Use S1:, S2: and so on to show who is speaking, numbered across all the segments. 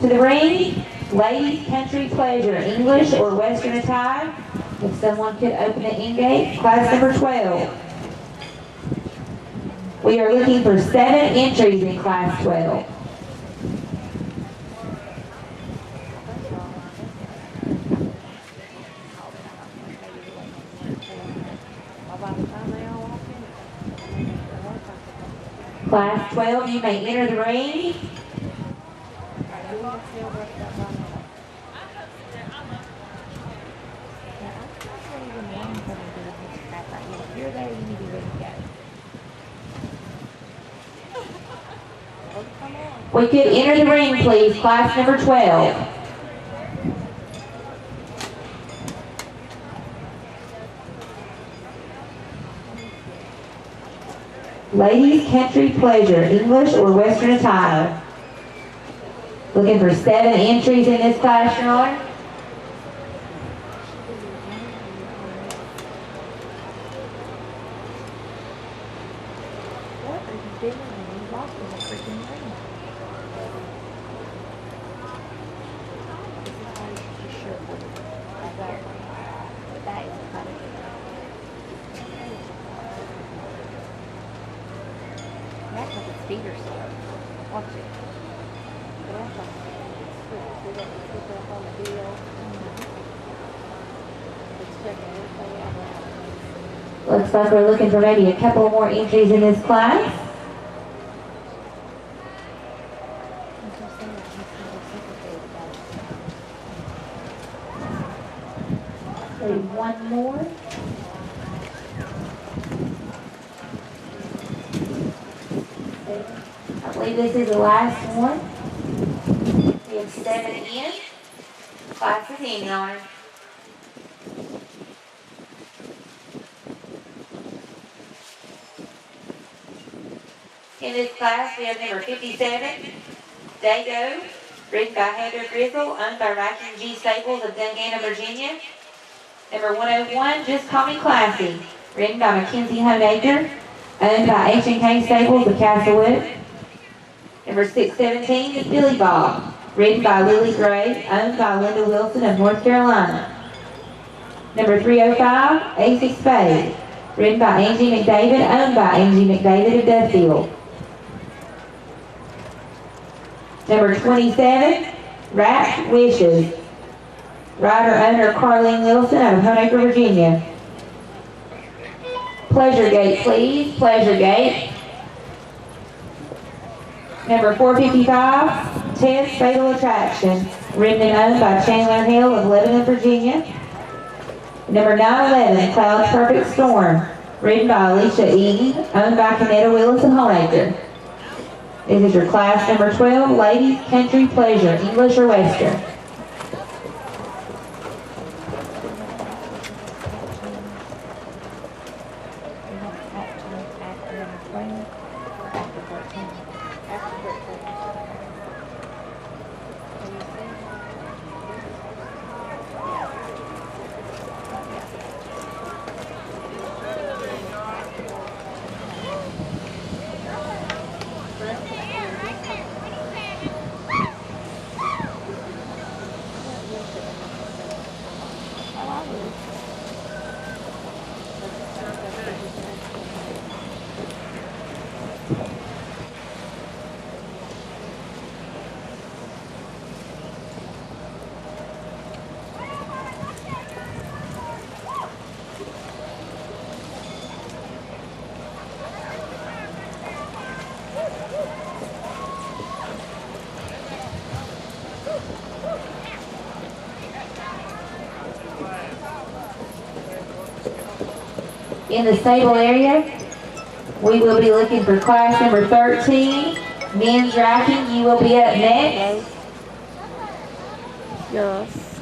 S1: To the ring, ladies country pleasure, English or Western attire. If someone could open the in gate, class number 12. We are looking for 7 entries in class 12. Class 12, you may enter the ring. We could enter the ring, please. Class number 12. Ladies country pleasure, English or Western attire. Looking for 7 entries in this class, Your Honor.
S2: What are you doing when you walk in the freaking ring? This is how you should just show them. Exactly. But that is how to do it. That's like its feet are slow. Watch it. But that's like it's cool. See that you put that on the deal? It's checking everything out right.
S1: Looks like we're looking for maybe a couple more entries in this class. Maybe one more. I believe this is the last one. We have 7 in. Class is in, Your Honor. In this class, we have number 57, Dago, written by Heather Grizzle, owned by Racking G. Staples of Dungana, Virginia. Number 101, Just Call Me Classy, written by Mackenzie Honaker, owned by H&K Staples of Castlewood. Number 617 is Billy Bob, written by Lily Gray, owned by Linda Wilson of North Carolina. Number 305, Ace of Spades, written by Angie McDavid, owned by Angie McDavid of Duffield. Number 27, Rapt Wishes, writer-owner Carlene Wilson of Honaker, Virginia. Pleasure Gate, please. Pleasure Gate. Number 455, Ted's Fatal Attraction, written and owned by Chandler Hill of Lebanon, Virginia. Number 911, Cloud's Perfect Storm, written by Alicia Egan, owned by Canetta Willis of Honaker. This is your class number 12, Ladies Country Pleasure, English or Western. In the stable area, we will be looking for class number 13, men's racking. You will be up next.
S2: Yes.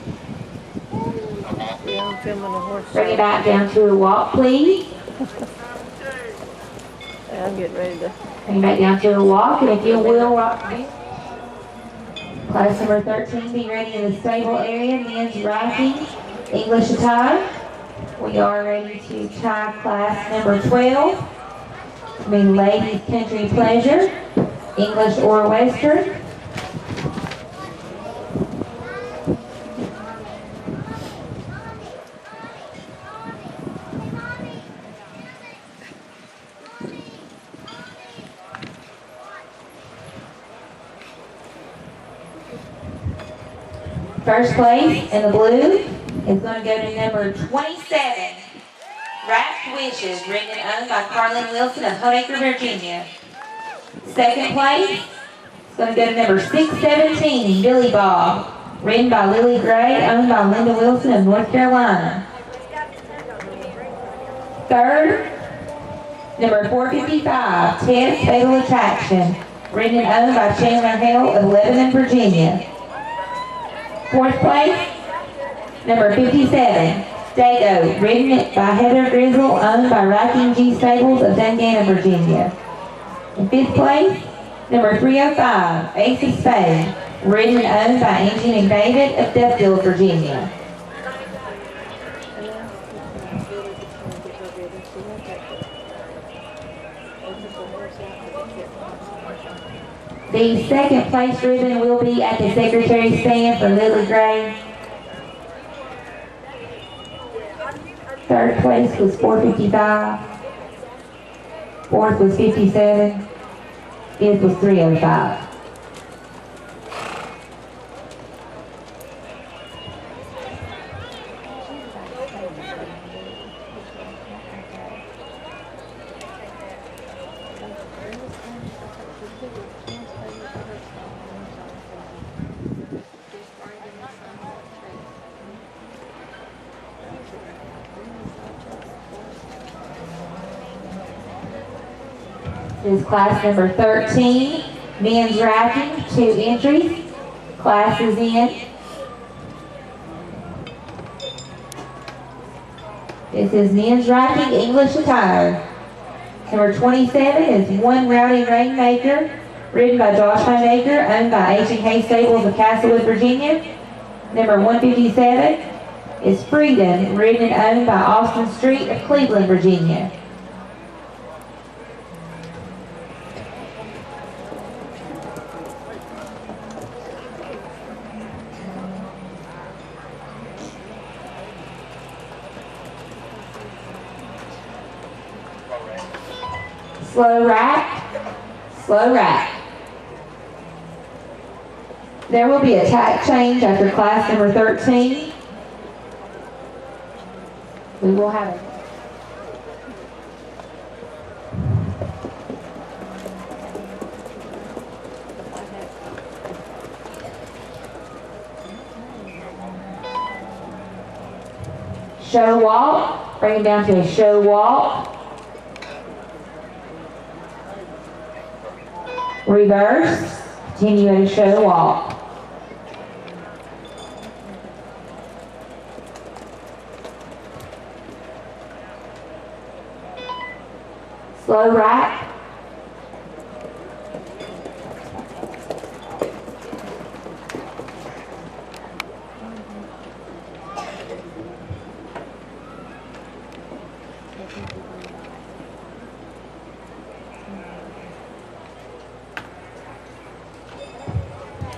S2: Yeah, I'm filming a horse.
S1: Bring it back down to a walk, please.
S2: Yeah, I'm getting ready to.
S1: Bring it back down to a walk, and if you will, rock me. Class number 13, be ready in the stable area, men's racking, English attire. We are ready to tie class number 12. Ladies Country Pleasure, English or Western. First place in the blue is going to go to number 27, Wrapped Wishes, written and owned by Carlin Wilson of Honaker, Virginia. Second place is going to go to number 617, Billy Bob, written by Lily Gray, owned by Linda Wilson of North Carolina. Third, number 455, Ted's Fatal Attraction, written and owned by Chandler Hale of Lebanon, Virginia. Fourth place, number 57, Dago, written by Heather Grizzle, owned by Racking G Stables of Dungannon, Virginia. In fifth place, number 305, Ace of Spades, written and owned by Angie and David of Duffield, Virginia. The second place ribbon will be at the secretary stand for Lily Gray. Third place was 455. Fourth was 57. Fifth was 305. This is class number 13, men's racking, 2 entries. Class is in. This is men's racking, English attire. Number 27 is One Rowdy Rainmaker, ridden by Josh Honaker, owned by H&K Stables of Castlewood, Virginia. Number 157 is Freedom, ridden and owned by Austin Street of Cleveland, Virginia. Slow rack, slow rack. There will be a tack change after class number 13. We will have it. Show walk, bring it down to a show walk. Reverse, continue at a show walk. Slow rack.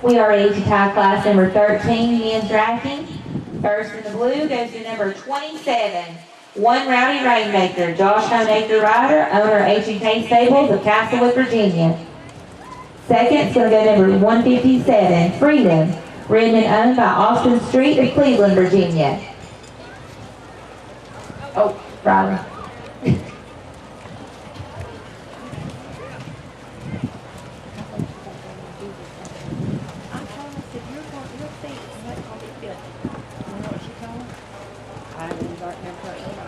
S1: We are ready to tie class number 13, men's racking. First in the blue goes to number 27, One Rowdy Rainmaker, Josh Honaker rider, owner H&K Stables of Castlewood, Virginia. Second is going to go number 157, Freedom, ridden and owned by Austin Street of Cleveland, Virginia. Oh, Riley.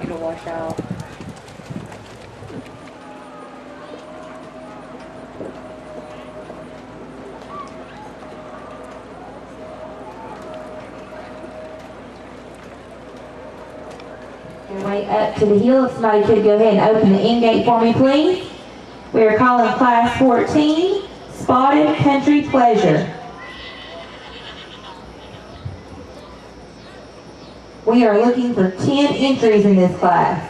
S2: It'll wash out.
S1: Your way up to the hill. If somebody could go ahead and open the end gate for me, please. We are calling class 14, Spotted Country Pleasure. We are looking for 10 entries in this class.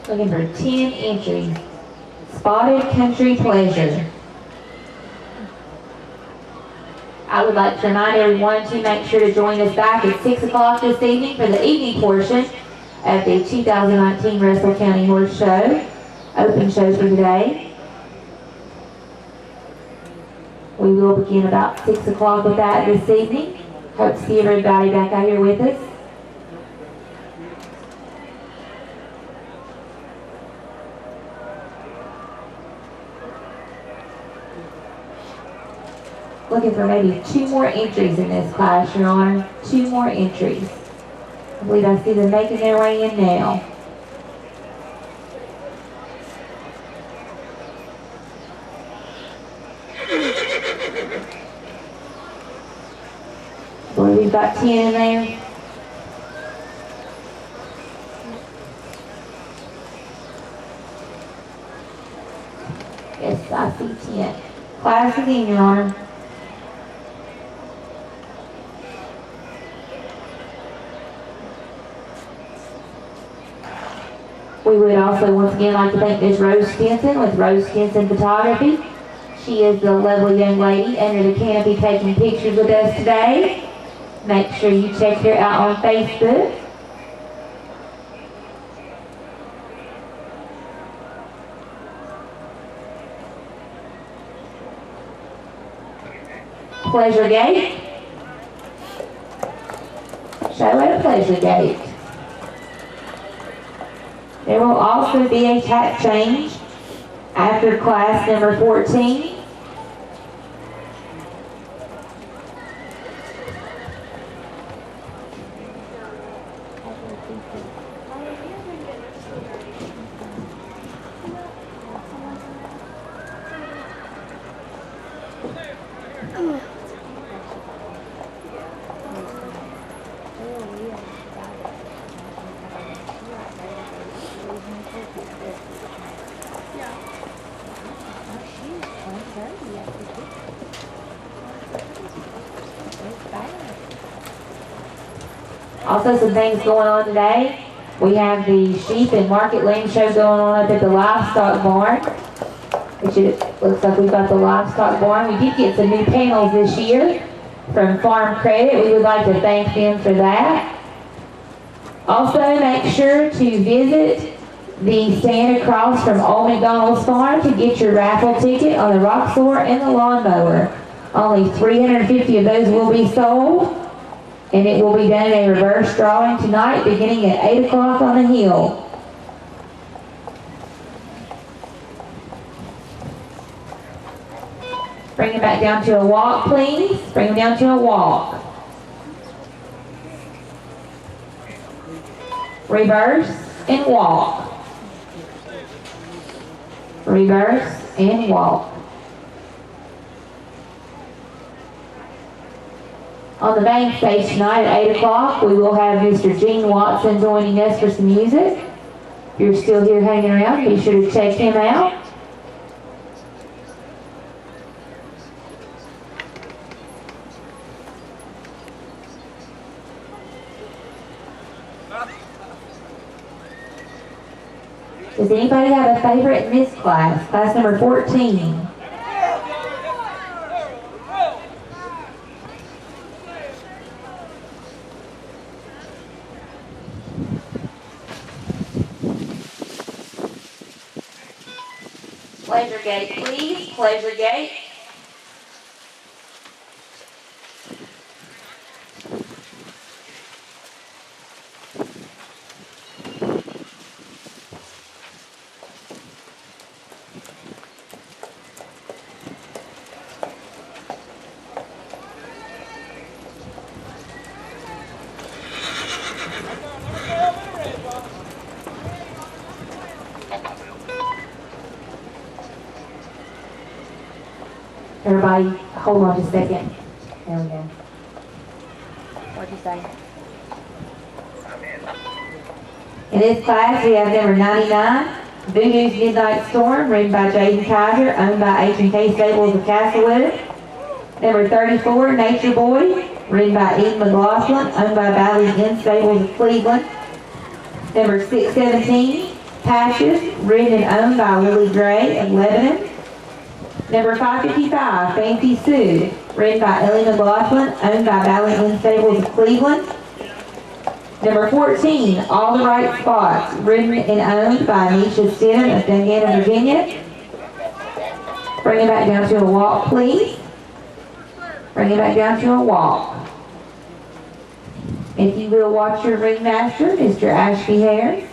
S1: Looking for 10 entries. Spotted Country Pleasure. I would like to remind everyone to make sure to join us back at 6 o'clock this evening for the evening portion of the 2019 Russell County Horse Show. Open shows for today. We will begin about 6 o'clock with that this evening. Hope to see everybody back out here with us. Looking for maybe 2 more entries in this class, Your Honor. 2 more entries. I believe I see them making their way in now. I believe we've got 10 in there. Yes, I see 10. Class is in, Your Honor. We would also once again like to thank Ms. Rose Stinson with Rose Stinson Photography. She is the lovely young lady under the canopy taking pictures with us today. Make sure you check her out on Facebook. Pleasure Gate. Show at Pleasure Gate. There will also be a tack change after class number 14. Also some things going on today. We have the sheep and market lane show going on up at the livestock barn. Which it looks like we've got the livestock barn. We did get some new panels this year from Farm Credit. We would like to thank them for that. Also make sure to visit the stand across from Old McDonald's Farm to get your raffle ticket on the Roxor and the lawnmower. Only 350 of those will be sold. And it will be done in a reverse drawing tonight beginning at 8 o'clock on the hill. Bring them back down to a walk, please. Bring them down to a walk. Reverse and walk. Reverse and walk. On the main stage tonight at 8 o'clock, we will have Mr. Gene Watson joining us for some music. If you're still here hanging around, be sure to check him out. Does anybody have a favorite in this class? Class number 14. Pleasure Gate, please. Pleasure Gate. Everybody, hold on just a second. There we go. What'd you say? In this class, we have number 99, Voodoo's Midnight Storm, written by Jaden Kaiser, owned by H&K Stables of Castlewood. Number 34, Nature Boy, written by Eden McLaughlin, owned by Valley Inn Stables of Cleveland. Number 617, Patches, ridden and owned by Lily Gray of Lebanon. Number 555, Fancy Sue, ridden by Ellie McLaughlin, owned by Valley Stables of Cleveland. Number 14, All the Right Spots, ridden and owned by Anisha Stidham of Dungannon, Virginia. Bring it back down to a walk, please. Bring it back down to a walk. If you will watch your ringmaster, Mr. Ashby Harris.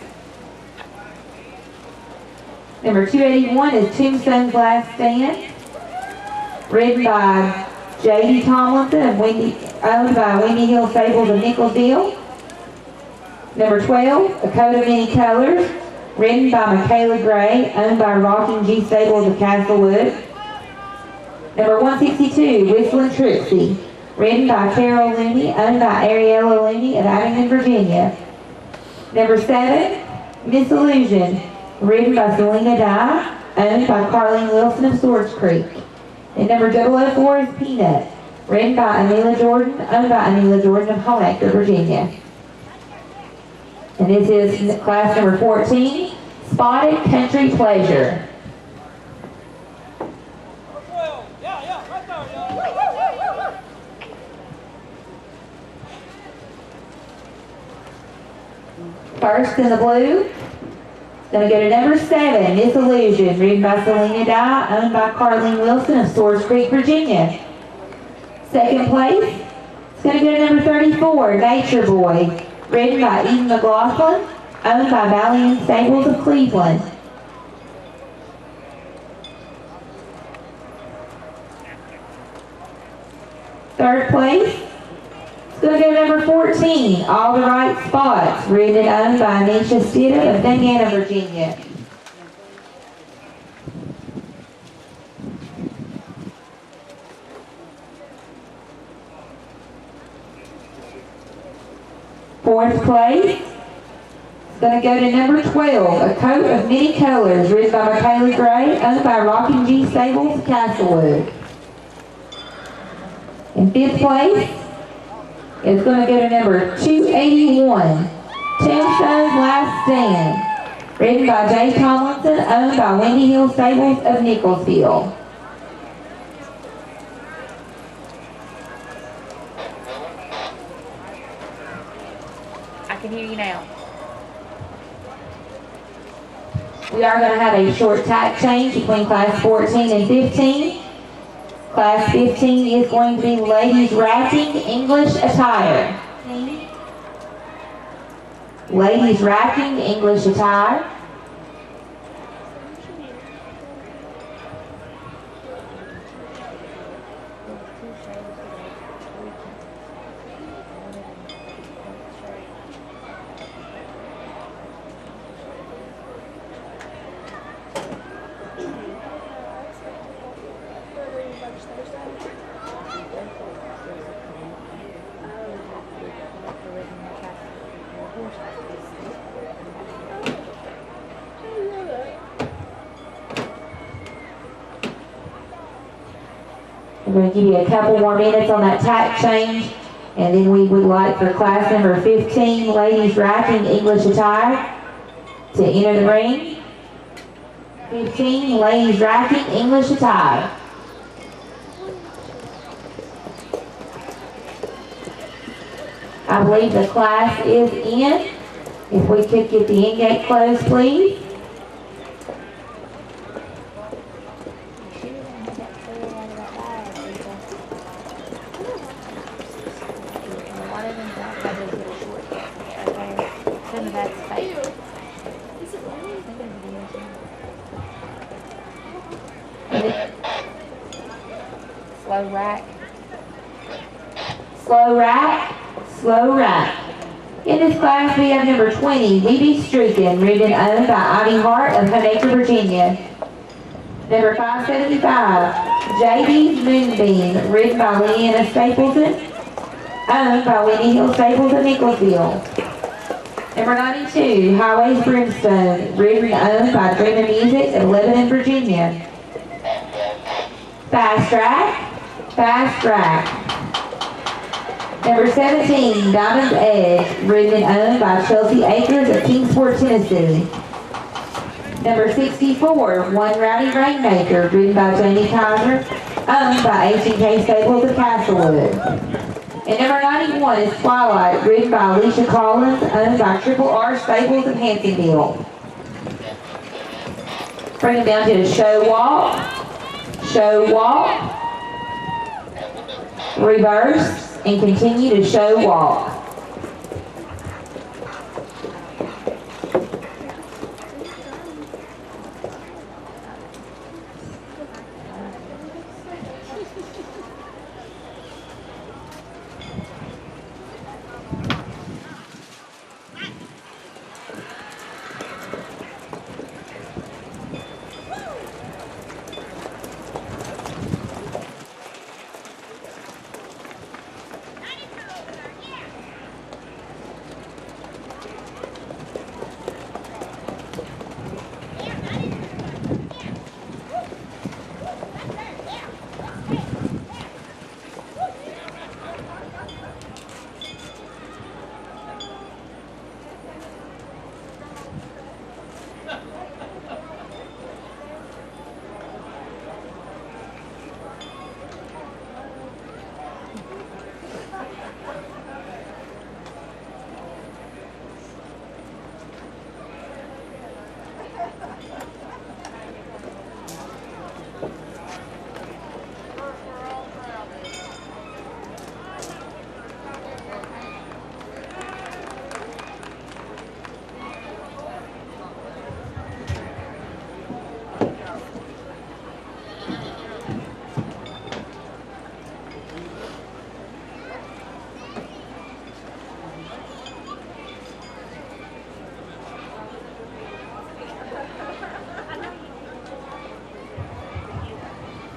S1: Number 281 is Tombstone's Last Stand, ridden by J.D. Tomlinson of owned by Wendy Hill Stables of Nicholsville. Number 12, A Coat of Many Colors, ridden by Michaela Gray, owned by Rocking G Stables of Castlewood. Number 162, Whistling Trixie, ridden by Carol Looney, owned by Ariella Looney of Abingdon, Virginia. Number 7, Miss Illusion, ridden by Selena Dye, owned by Carlene Wilson of Swords Creek. And number 004 is Peanut, ridden by Anila Jordan, owned by Anila Jordan of Homactor, Virginia. And this is class number 14, Spotted Country Pleasure. First in the blue, going to go to number 7, Miss Illusion, ridden by Selena Dye, owned by Carlene Wilson of Swords Creek, Virginia. Second place, it's going to go to number 34, Nature Boy, ridden by Eden McLaughlin, owned by Valley Stables of Cleveland. Third place, it's going to go to number 14, All the Right Spots, ridden and owned by Anisha Stidham of Dungannon, Virginia. Fourth place, it's going to go to number 12, A Coat of Many Colors, ridden by Michaela Gray, owned by Rocking G Stables of Castlewood. In fifth place, it's going to go to number 281, Tombstone's Last Stand, ridden by Jay Tomlinson, owned by Wendy Hill Stables of Nicholsville.
S2: I can hear you now.
S1: We are going to have a short tack change between class 14 and 15. Class 15 is going to be ladies racking English attire. Ladies racking English attire. I'm going to give you a couple more minutes on that tack change, and then we would like for class number 15, ladies racking English attire, to enter the ring. 15, ladies racking English attire. I believe the class is in. If we could get the in-gate closed, please. Slow rack. Slow rack. Slow rack. In this class we have number 20, We Streakin', ridden and owned by Ivy Hart of Homactor, Virginia. Number 575, J.D. Moonbeam, ridden by Leanna Stapleton, owned by Wendy Hill Stables of Nicholsville. Number 92, Highways Brimstone, ridden and owned by Dreamin' Music of Lebanon, Virginia. Fast Track, Fast Track. Number 17, Diamond's Edge, ridden and owned by Chelsea Akers of Kingsport, Tennessee. Number 64, One Rowdy Rainmaker, ridden by Jamie Kaiser, owned by H&K Stables of Castlewood. And number 91 is Twilight, ridden by Alicia Collins, owned by Triple R Stables of Hansonville. Bring them down to the show walk, reverse, and continue to show walk.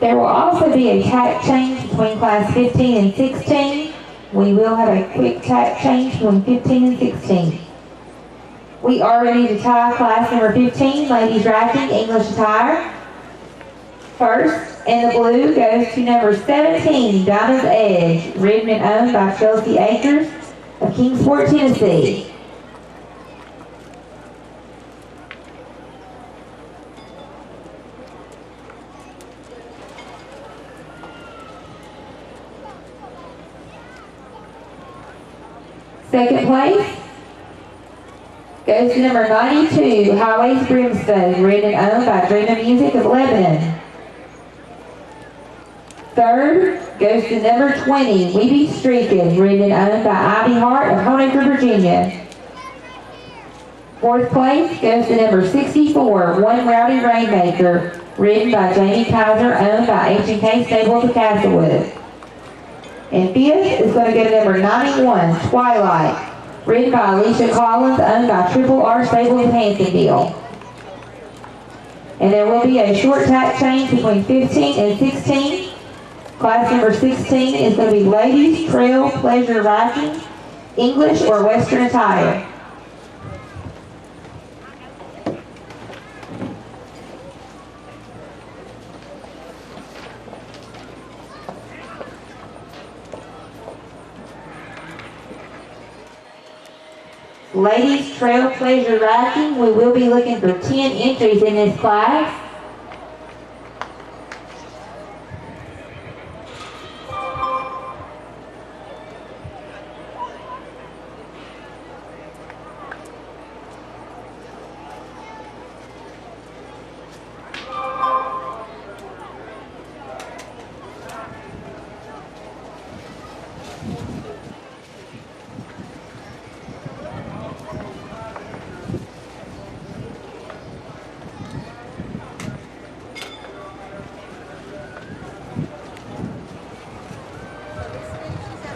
S1: There will also be a tack change between class 15 and 16. We will have a quick tack change between 15 and 16. We are ready to tie class number 15, ladies racking, English attire. First, in the blue, goes to number 17, Donna's Edge, ridden and owned by Chelsea Akers of Kingsport, Tennessee. Second place goes to number 92, Highways Brimstone, ridden and owned by Dream of Music of Lebanon. Third goes to number 20, We Be Streakin', ridden and owned by Ivy Hart of Honaker, Virginia. Fourth place goes to number 64, One Rowdy Rainmaker, ridden by Jamie Kaiser, owned by H&K Stables of Castlewood. And fifth is going to go to number 91, Twilight, ridden by Alicia Collins, owned by Triple R Stables of Hansonville. And there will be a short tack change between 15 and 16. Class number 16 is going to be Ladies Trail Pleasure Riding, English or Western attire. Ladies Trail Pleasure Riding, we will be looking for 10 entries in this class.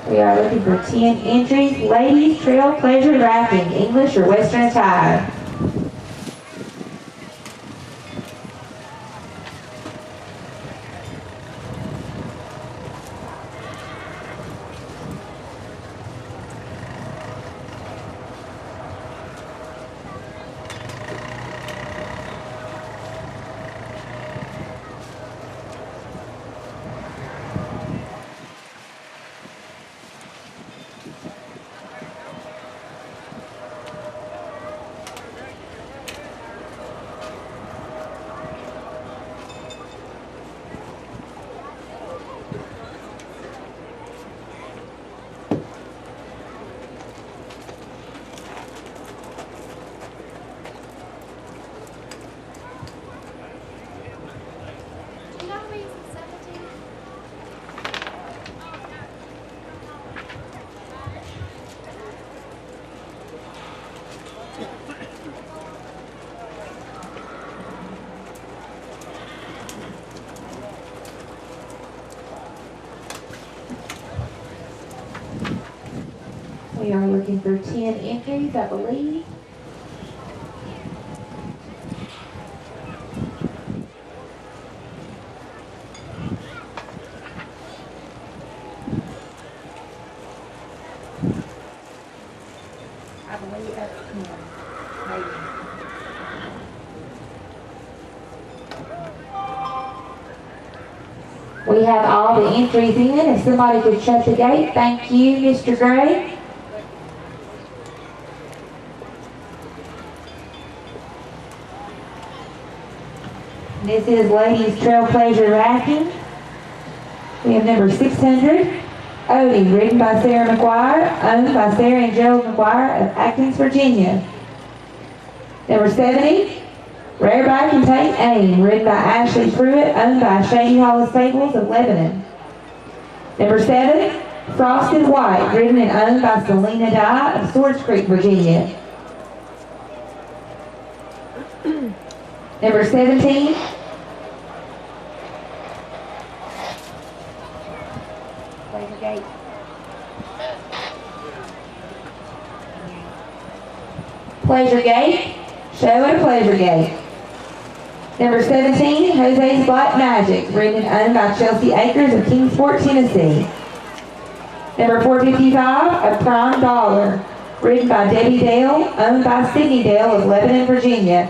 S1: We are looking for 10 entries. Ladies Trail Pleasure Riding, English or Western attire. looking for 10 entries, I believe. I believe that's 10, maybe. We have all the entries in. If somebody could shut the gate, thank you, Mr. Gray. This is Ladies Trailblazer Racking. We have number 600, Odie, ridden by Sarah McGuire, owned by Sarah and Gerald McGuire of Atkins, Virginia. Number 70, Rareback and Tate Aim, ridden by Ashley Pruitt, owned by Shady Hollow Stables of Lebanon. Number 7, Frosted White, ridden and owned by Selena Dye of Swords Creek, Virginia. Number 17, Pleasure Gate. Pleasure Gate, show at a Pleasure Gate. Number 17, Jose's Black Magic, ridden and owned by Chelsea Akers of Kingsport, Tennessee. Number 455, A Prime Dollar, ridden by Debbie Dale, owned by Sydney Dale of Lebanon, Virginia.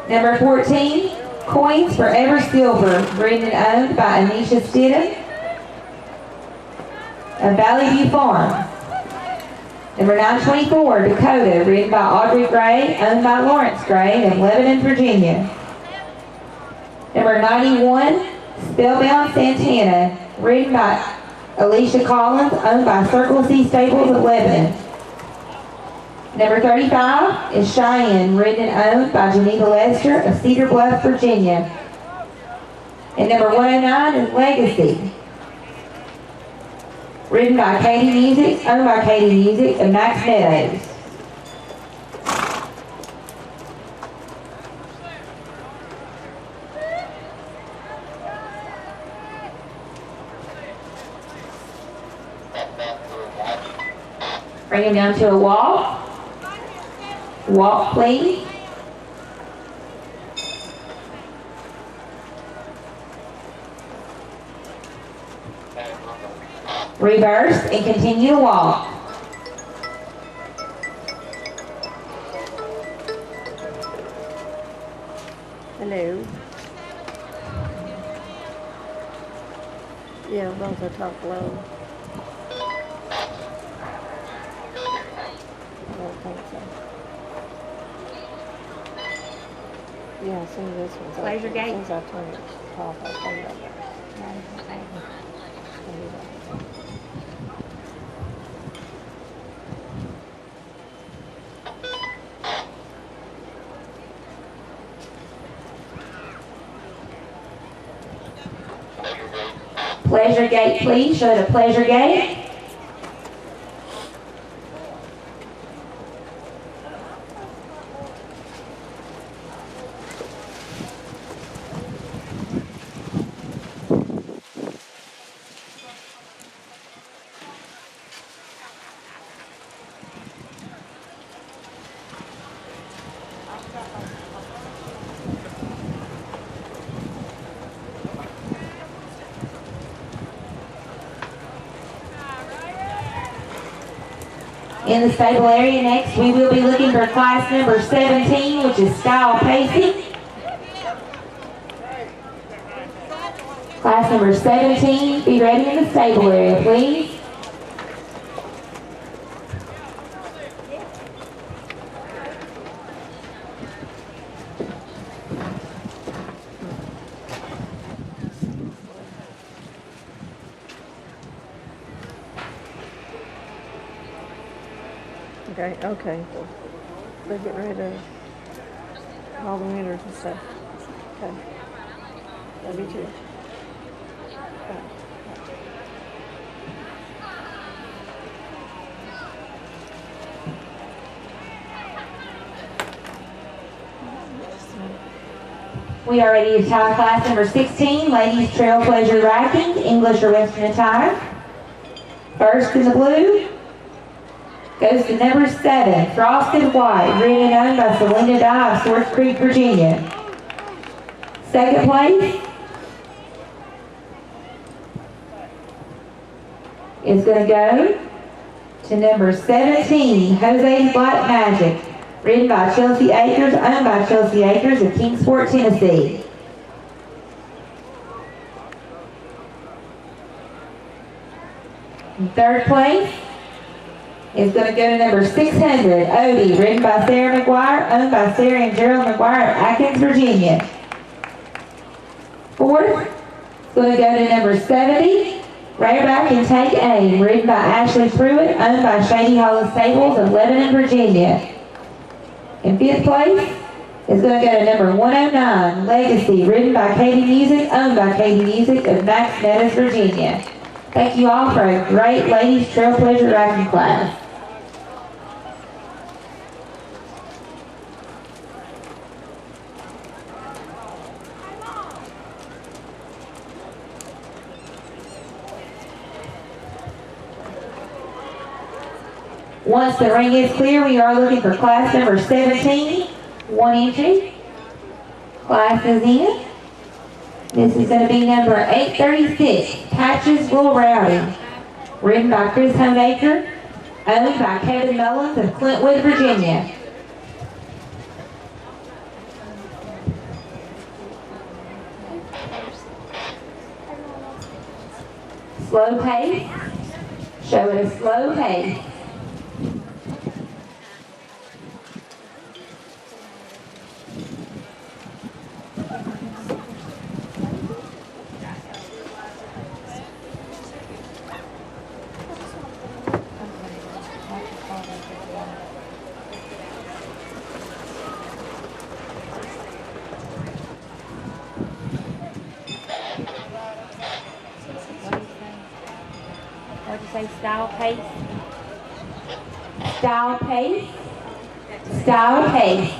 S1: Number 14, Coins Forever Silver, ridden and owned by Anisha Stidham of Valley View Farm. Number 924, Dakota, ridden by Audrey Gray, owned by Lawrence Gray of Lebanon, Virginia. Number 91, Spellbound Santana, ridden by Alicia Collins, owned by Circle C Stables of Lebanon. Number 35 is Cheyenne, ridden and owned by Geneva Lester of Cedar Bluff, Virginia. And number 109 is Legacy, ridden by Katie Music, owned by Katie Music of Max Meadows. Bring him down to a walk. Walk, please. Reverse and continue to walk.
S2: Hello. Yeah, both are talk low. I don't think so. Yeah, as soon as this one's up.
S1: Pleasure Gate.
S2: As soon as I turn it off, I'll turn it over.
S1: Pleasure Gate, please. Show the Pleasure Gate. In the stable area next, we will be looking for class number 17, which is Style Pacing. Class number 17, be ready in the stable area, please.
S2: Okay. They're getting ready to all the winners and stuff. Okay. Love you too. Okay.
S1: We are ready to tie class number 16, Ladies Trailblazer Racking, English or Western attire. First in the blue, goes to number 7, Frosted White, ridden and owned by Selena Dye of Swartz Creek, Virginia. Second place is going to go to number 17, Jose's Black Magic, ridden by Chelsea Akers, owned by Chelsea Akers of Kingsport, Tennessee. In third place is going to go to number 600, Odie, ridden by Sarah McGuire, owned by Sarah and Gerald McGuire of Atkins, Virginia. Fourth is going to go to number 70, Rareback and Take Aim, ridden by Ashley Pruitt, owned by Shady Hollow Stables of Lebanon, Virginia. In fifth place is going to go to number 109, Legacy, ridden by Katie Music, owned by Katie Music of Max Meadows, Virginia. Thank you all for a great ladies trailblazer riding class. Once the ring is clear, we are looking for class number 17, 1 entry. Class is in. This is going to be number 836, Patches Will Rowdy, ridden by Chris Homeacre, owned by Kevin Mullins of Clintwood, Virginia. Slow pace. Show it a slow pace. What did you say? Style pace? Style pace? Style pace.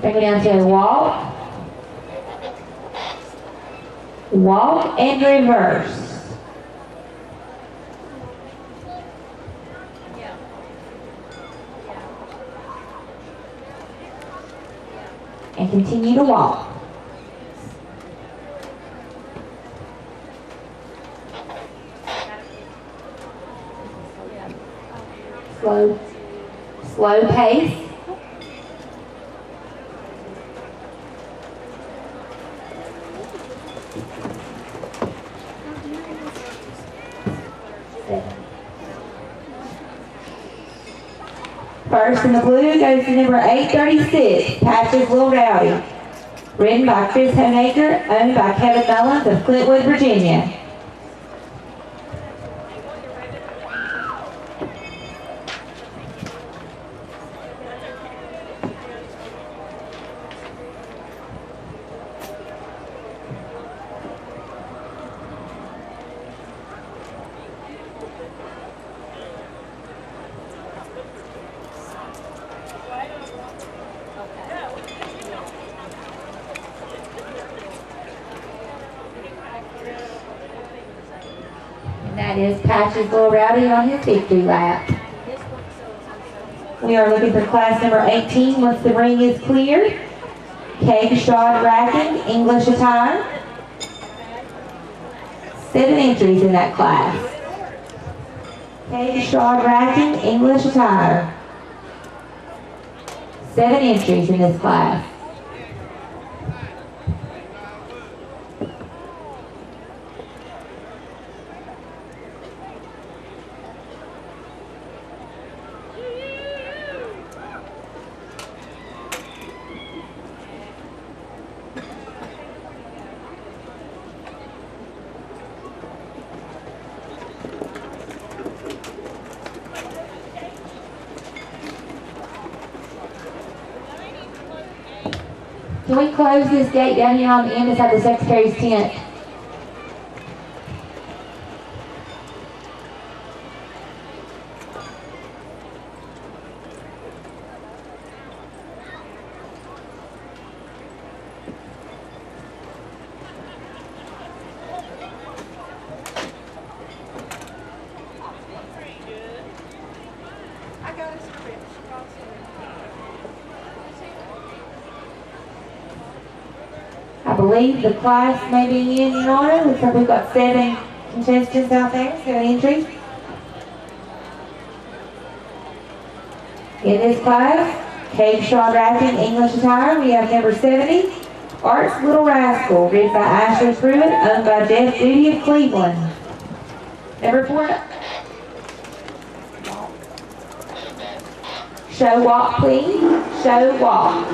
S1: Bring it down to a walk. Walk and reverse. And continue to walk. Slow pace. First in the blue goes to number 836, Patches Will Rowdy, ridden by Chris Homeacre, owned by Kevin Mullins of Clintwood, Virginia. That is Patches Will Rowdy on his victory lap. We are looking for class number 18 once the ring is clear. Keg Shod Racking, English attire. 7 entries in that class. Keg Shod Racking, English attire. 7 entries in this class. Can we close this gate down here on the end beside the Secretary's tent? believe the class may be in, Your Honor. Looks like we've got 7 contestants out there, 7 entries. In this class, Cake Shot Racking English Attire, we have number 70, Art's Little Rascal, written by Ashley Pruitt, owned by Jeff Duty of Cleveland. Number 4, Show Walk, please. Show Walk.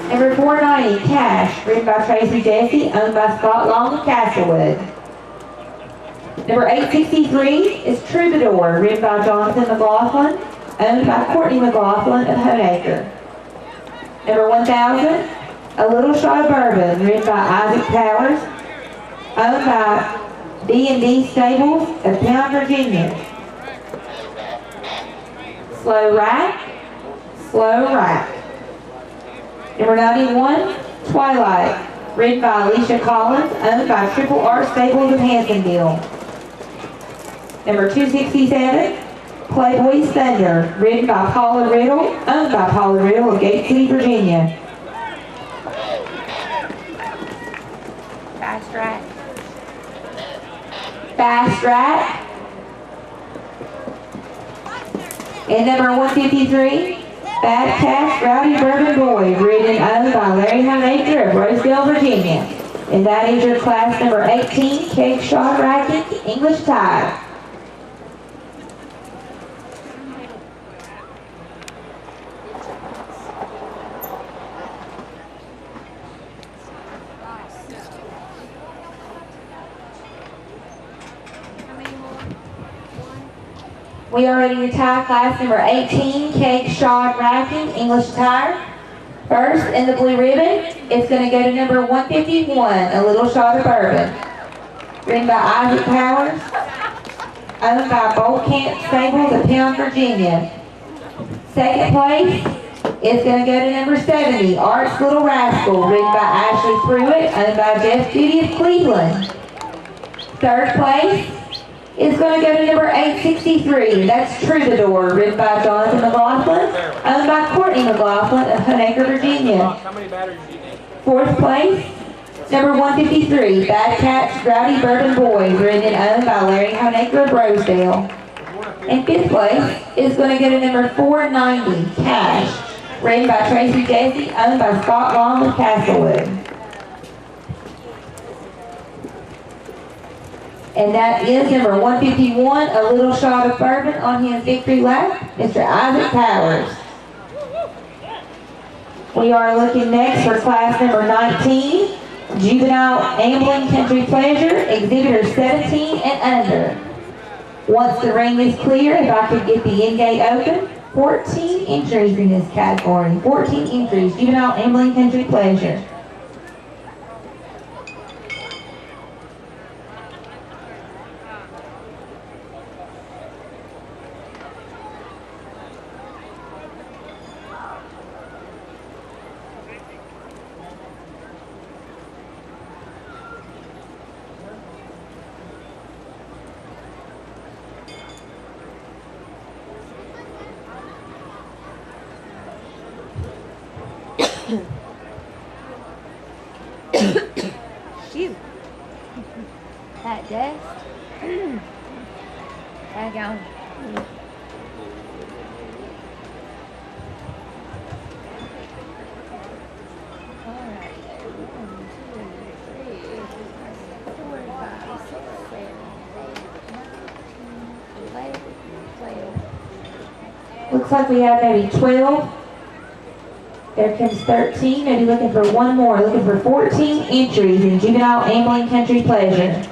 S1: Number 490, Cash, written by Tracy Jesse, owned by Scott Long of Castlewood. Number 863 is Troubadour, written by Jonathan McLaughlin, owned by Courtney McLaughlin of Honaker. Number 1000, A Little Shot of Bourbon, written by Isaac Powers, owned by D&D Stables of Town, Virginia. Slow Rack, Slow Rack. Number 91, Twilight, written by Alicia Collins, owned by Triple R Stables of Hansonville. Number 267, Playboy's Thunder, written by Paula Riddle, owned by Paula Riddle of Gate City, Virginia. Fast Rack. Fast Rack. And number 153, Bad Cash Rowdy Bourbon Boy, written and owned by Larry Honaker of Rosedale, Virginia. And that is your class number 18, Cake Shot Racking English Attire. We are ready to tie class number 18, Cake Shot Racking English Attire. First, in the blue ribbon, it's going to go to number 151, A Little Shot of Bourbon, written by Isaac Powers, owned by Bolt Camp Stables of Pound, Virginia. Second place is going to go to number 70, Art's Little Rascal, written by Ashley Pruitt, owned by Jeff Duty of Cleveland. Third place is going to go to number 863. That's Troubadour, written by Jonathan McLaughlin, owned by Courtney McLaughlin of Honaker, Virginia.
S3: How many batteries do you need?
S1: Fourth place, number 153, Bad Catch Rowdy Bourbon Boy, written and owned by Larry Honaker of Rosedale. And fifth place is going to go to number 490, Cash, written by Tracy Jesse, owned by Scott Long of Castlewood. And that is number 151, A Little Shot of Bourbon, on his victory lap, Mr. Isaac Powers. We are looking next for class number 19, Juvenile Ambling Country Pleasure, exhibitor 17 and under. Once the ring is clear, if I could get the end gate open, 14 entries in this category, 14 entries, Juvenile Ambling Country Pleasure.
S2: Shoot. That desk. Hang on. Alright. 1, 2, 3, 4, 5, 6, 7, 8, 9, 10, 11, 12.
S1: Looks like we have maybe 12. There comes 13, maybe looking for one more, looking for 14 entries in Juvenile Ambling Country Pleasure.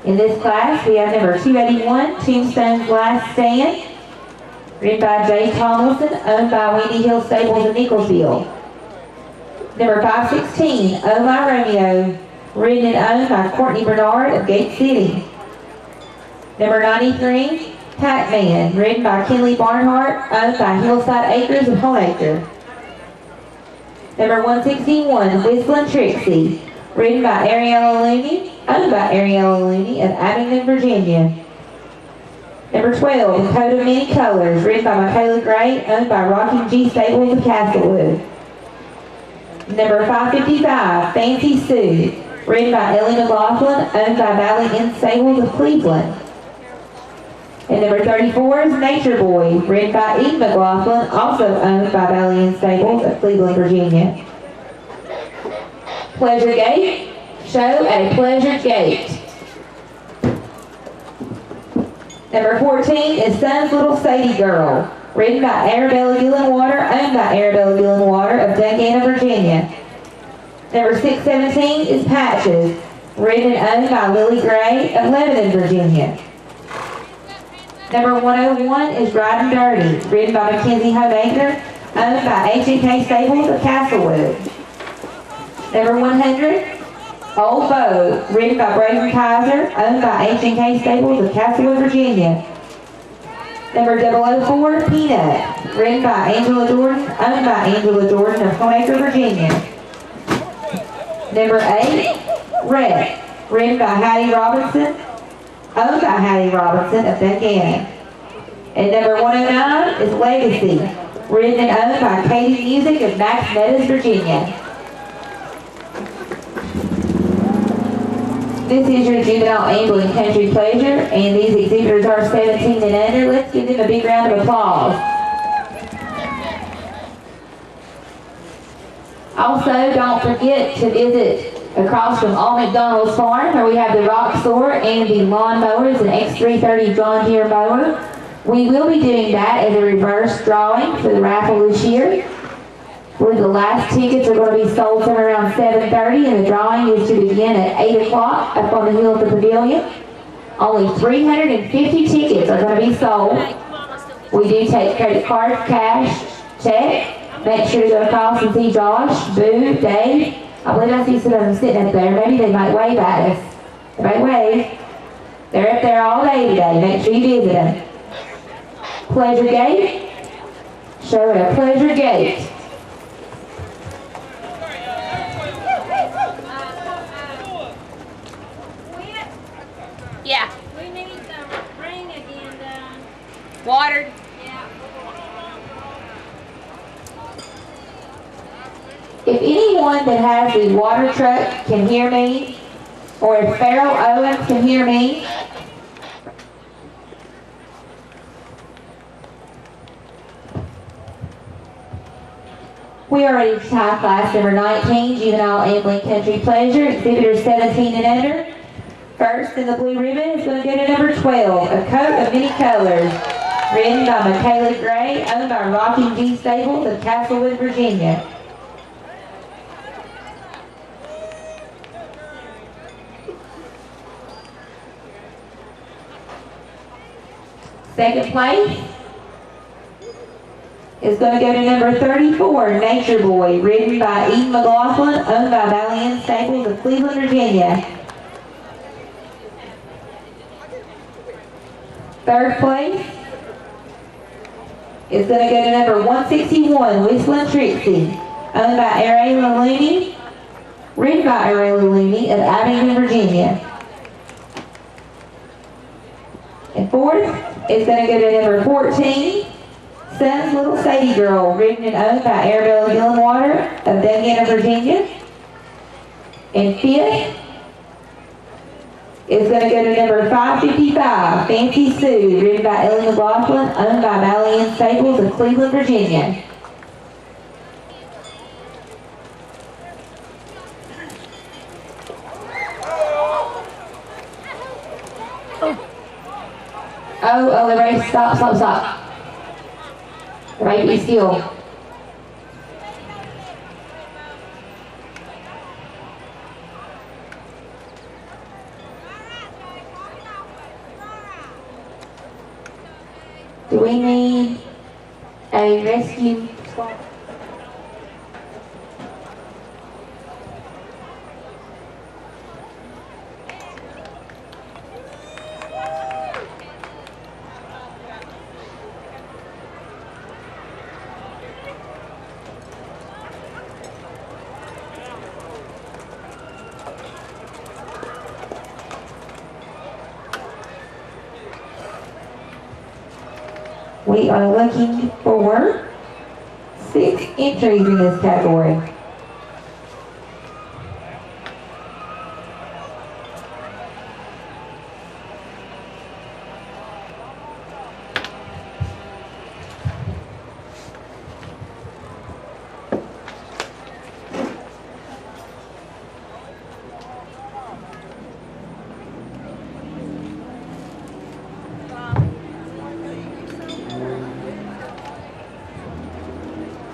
S1: In this class, we have number 281, Tombstone's Last Stand, written by Jay Tomlinson, owned by Windy Hill Stables of Nicholsville. Number 516, Oh My Romeo, written and owned by Courtney Bernard of Gate City. Number 93, Pac-Man, written by Kenley Barnhart, owned by Hillside Acres of Honaker. Number 161, Whistling Trixie, ridden by Ariella Looney, owned by Ariella Looney of Abingdon, Virginia. Number 12, Coat of Many Colors, ridden by Michaela Gray, owned by Rocking G Stables of Castlewood. Number 555, Fancy Sue, ridden by Ellie McLaughlin, owned by Valley Inn Stables of Cleveland. And number 34 is Nature Boy, ridden by Eve McLaughlin, also owned by Valley Inn Stables of Cleveland, Virginia. Pleasure Gate, show at a Pleasure Gate. Number 14 is Sun's Little Sadie Girl, ridden by Arabella Gillenwater, owned by Arabella Gillenwater of Dungannon, Virginia. Number 617 is Patches, ridden and owned by Lily Gray of Lebanon, Virginia. Number 101 is Riding Dirty, ridden by Mackenzie Hobaker, owned by H&K Stables of Castlewood. Number 100, Old Beau, ridden by Braden Kaiser, owned by H&K Stables of Castlewood, Virginia. Number 004, Peanut, ridden by Angela Jordan, owned by Angela Jordan of Stoneacre, Virginia. Number 8, Wreck, ridden by Hattie Robinson, owned by Hattie Robinson of Dungannon. And number 109 is Legacy, ridden and owned by Katie Music of Max Meadows, Virginia. This is your juvenile ambling country pleasure, and these exhibitors are 17 and under. Let's give them a big round of applause. Also, don't forget to visit across from All McDonald's Farm, where we have the Rock Store and the lawn mowers, an X330 John Deere mower. We will be doing that as a reverse drawing for the raffle this year. I believe the last tickets are going to be sold somewhere around 7:30, and the drawing is to begin at 8 o'clock up on the hill at the pavilion. Only 350 tickets are going to be sold. We do take credit card, cash, check. Make sure to go across and see Josh, Boo, Dave. I believe I see some of them sitting up there. Maybe they might wave at us. They might wave. They're up there all day today. Make sure you visit them. Pleasure Gate. Show at a Pleasure Gate.
S3: Yeah.
S4: We need the ring again done.
S3: Watered.
S4: Yeah.
S1: If anyone that has the water truck can hear me, or if Farrell Owens can hear me, we are ready to tie class number 19, Juvenile Ambling Country Pleasure, exhibitor 17 and under. First in the blue ribbon is going to go to number 12, A Coat of Many Colors, ridden by Michaela Gray, owned by Rocking G Stables of Castlewood, Virginia. Second place is going to go to number 34, Nature Boy, ridden by Eve McLaughlin, owned by Valley Inn Stables of Cleveland, Virginia. Third place is going to go to number 161, Whistling Trixie, owned by Ariella Looney, ridden by Ariella Looney of Abingdon, Virginia. And fourth is going to go to number 14, Sun's Little Sadie Girl, ridden and owned by Arabella Gillenwater of Dungannon, Virginia. And fifth is going to go to number 555, Fancy Sue, ridden by Ellie McLaughlin, owned by Valley Inn Stables of Cleveland, Virginia. Oh, the race, stop. Right, be still. Do we need a rescue squad? We are looking for 6 entries in this category.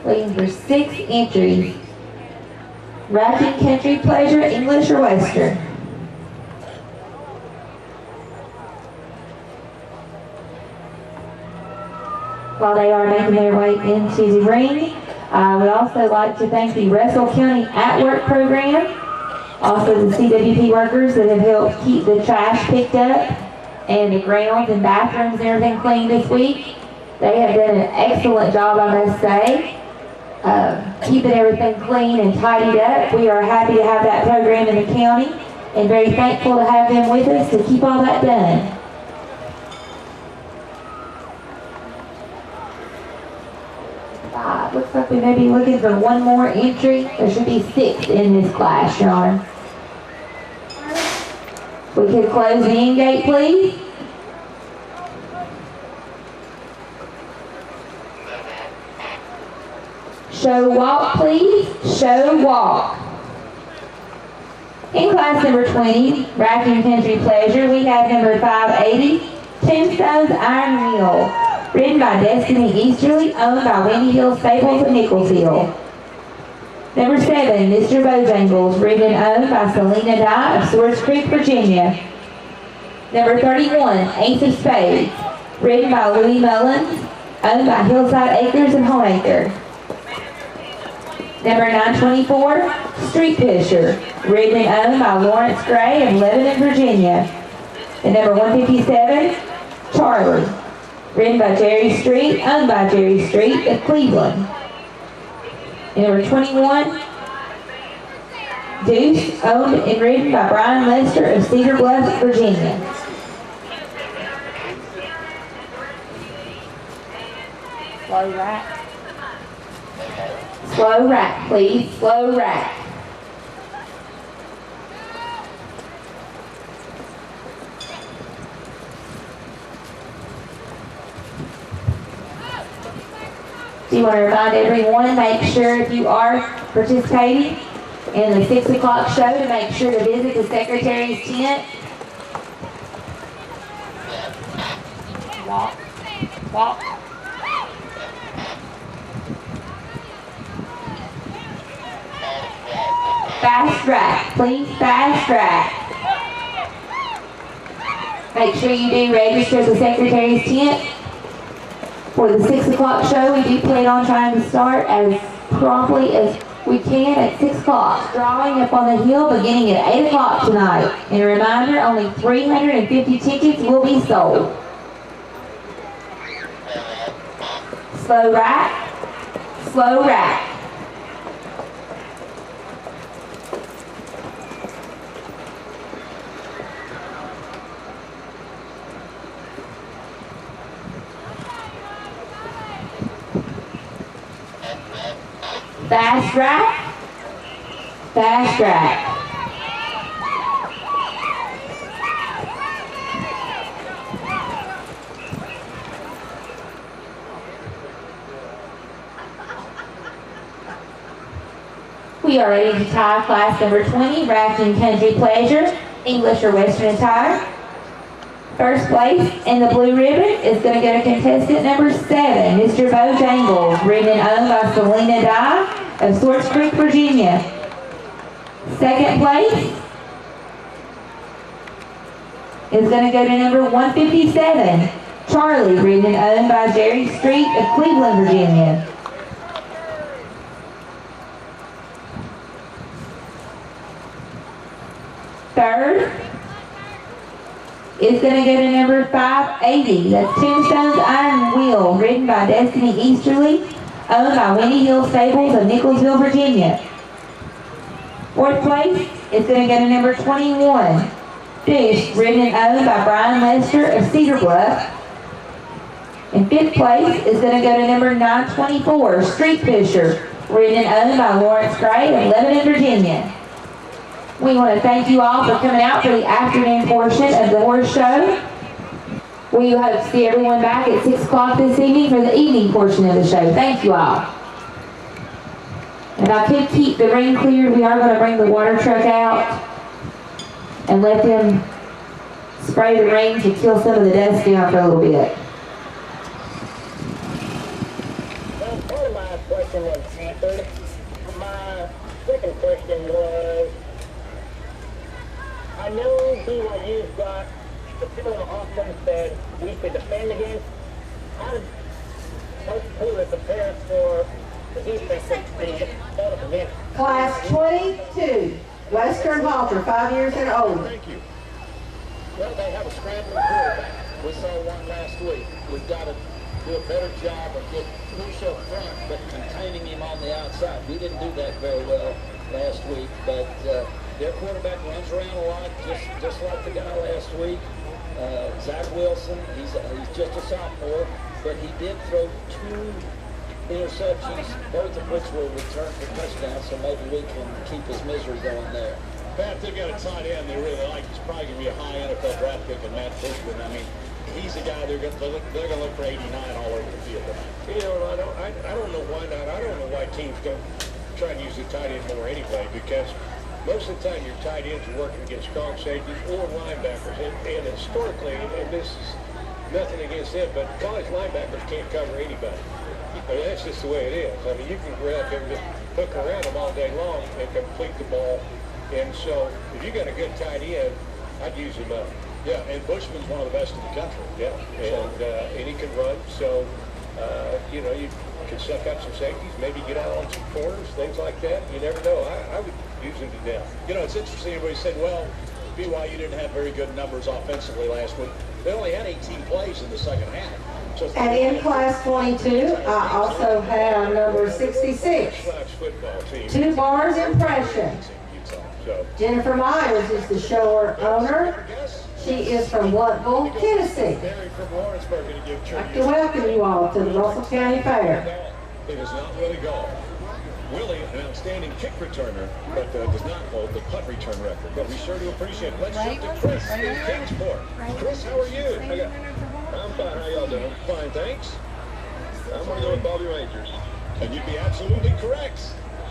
S1: Looking for 6 entries. Racking Country Pleasure, English or Western? While they are making their way into the ring, I would also like to thank the Russell County At Work program, also the CWP workers that have helped keep the trash picked up and the grounds and bathrooms and everything clean this week. They have done an excellent job, I must say, keeping everything clean and tidied up. We are happy to have that program in the county and very thankful to have them with us to keep all that done. Looks like we may be looking for 1 more entry. There should be 6 in this class, Your Honor. We could close the end gate, please. Show walk, please. Show walk. In class number 20, Racking Country Pleasure, we have number 580, Tombstone's Iron Wheel, ridden by Destiny Easterly, owned by Windy Hill Stables of Nicholsville. Number 7, Mr. Bojangles, ridden and owned by Selena Dye of Swords Creek, Virginia. Number 31, Ace of Spades, ridden by Louis Mullins, owned by Hillside Acres and Homeacre. Number 924, Street Pusher, ridden and owned by Lawrence Gray of Lebanon, Virginia. And number 157, Charlie, ridden by Jerry Street, owned by Jerry Street of Cleveland. And number 21, Deuce, owned and ridden by Brian Lester of Cedar Bluff, Virginia. Slow rack. Slow rack, please. Slow rack. Do you want to remind everyone, make sure if you are participating in the 6 o'clock show to make sure to visit the Secretary's tent. Walk. Walk. Fast track, please, fast track. Make sure you do register at the Secretary's tent. For the 6 o'clock show, we do plan on trying to start as promptly as we can at 6 o'clock. Drawing up on the hill beginning at 8 o'clock tonight. And a reminder, only 350 tickets will be sold. Slow rack, slow rack. Fast track, fast track. We are ready to tie class number 20, Racking Country Pleasure, English or Western attire. First place in the blue ribbon is going to go to contestant number 7, Mr. Bojangles, ridden and owned by Selena Dye of Swords Creek, Virginia. Second place is going to go to number 157, Charlie, ridden and owned by Jerry Street of Cleveland, Virginia. Third is going to go to number 580. That's Tombstone's Iron Wheel, ridden by Destiny Easterly, owned by Windy Hill Stables of Nicholsville, Virginia. Fourth place is going to go to number 21. Deuce, ridden and owned by Brian Lester of Cedar Bluff. In 5th place is going to go to number 924, Street Fisher, ridden and owned by Lawrence Gray of Lebanon, Virginia. We want to thank you all for coming out for the afternoon portion of the horse show. We hope to see everyone back at 6 o'clock this evening for the evening portion of the show. Thank you all. If I could keep the ring cleared, we are going to bring the water truck out and let them spray the ring to kill some of the dust down for a little bit.
S5: Well, part of my question was answered. My second question was, I know BYU's got the similar offense that we could defend against. How did Coach Pruitt prepare for the defense that they held up against?
S2: Class 22, Western Halter, 5 years and older.
S6: Thank you. Well, they have a scrambling quarterback. We saw one last week. We've got to do a better job of getting push up front, but containing him on the outside. We didn't do that very well last week, but their quarterback runs around a lot, just like the guy last week. Zach Wilson, he's just a sophomore, but he did throw 2 interceptions, both of which were returned for touchdowns, so maybe we can keep his misery going there.
S7: Pat, they've got a tight end they really like. It's probably going to be a high NFL draft pick in Matt Bushman. I mean, he's the guy they're going to look for 89 all over the field tonight.
S8: You know, I don't know why not. I don't know why teams don't try to use the tight end more anyway, because most of the time your tight ends are working against strong safeties or linebackers. And historically, and this is nothing against them, but college linebackers can't cover anybody. I mean, that's just the way it is. I mean, you can go out there and just hook around them all day long and complete the ball. And so, if you got a good tight end, I'd use him up.
S7: Yeah, and Bushman's one of the best in the country.
S8: Yeah, and he can run. So, you know, you can suck up some safeties, maybe get out on some corners, things like that. You never know. I would use him to death.
S7: You know, it's interesting. Everybody said, well, BYU didn't have very good numbers offensively last week. They only had 18 plays in the second half. So
S2: And in class 22, I also have number 66,
S8: Flash football team.
S2: 2 bars impression.
S8: So,
S2: Jennifer Myers is the shower owner. She is from Blountville, Tennessee.
S7: Barry from Lawrenceburg going to give
S2: I'd like
S7: tribute.
S2: to welcome you all to the Russell County Fair.
S7: It is not Willie Gall. Willie, an outstanding kick returner, but does not hold the punt return record. But we sure do appreciate it. Let's shift to Chris in Kingsport. Chris, how are you?
S8: I'm fine. How y'all doing? Fine, thanks. I'm going to go with Bobby Rangers.
S7: And you'd be absolutely correct.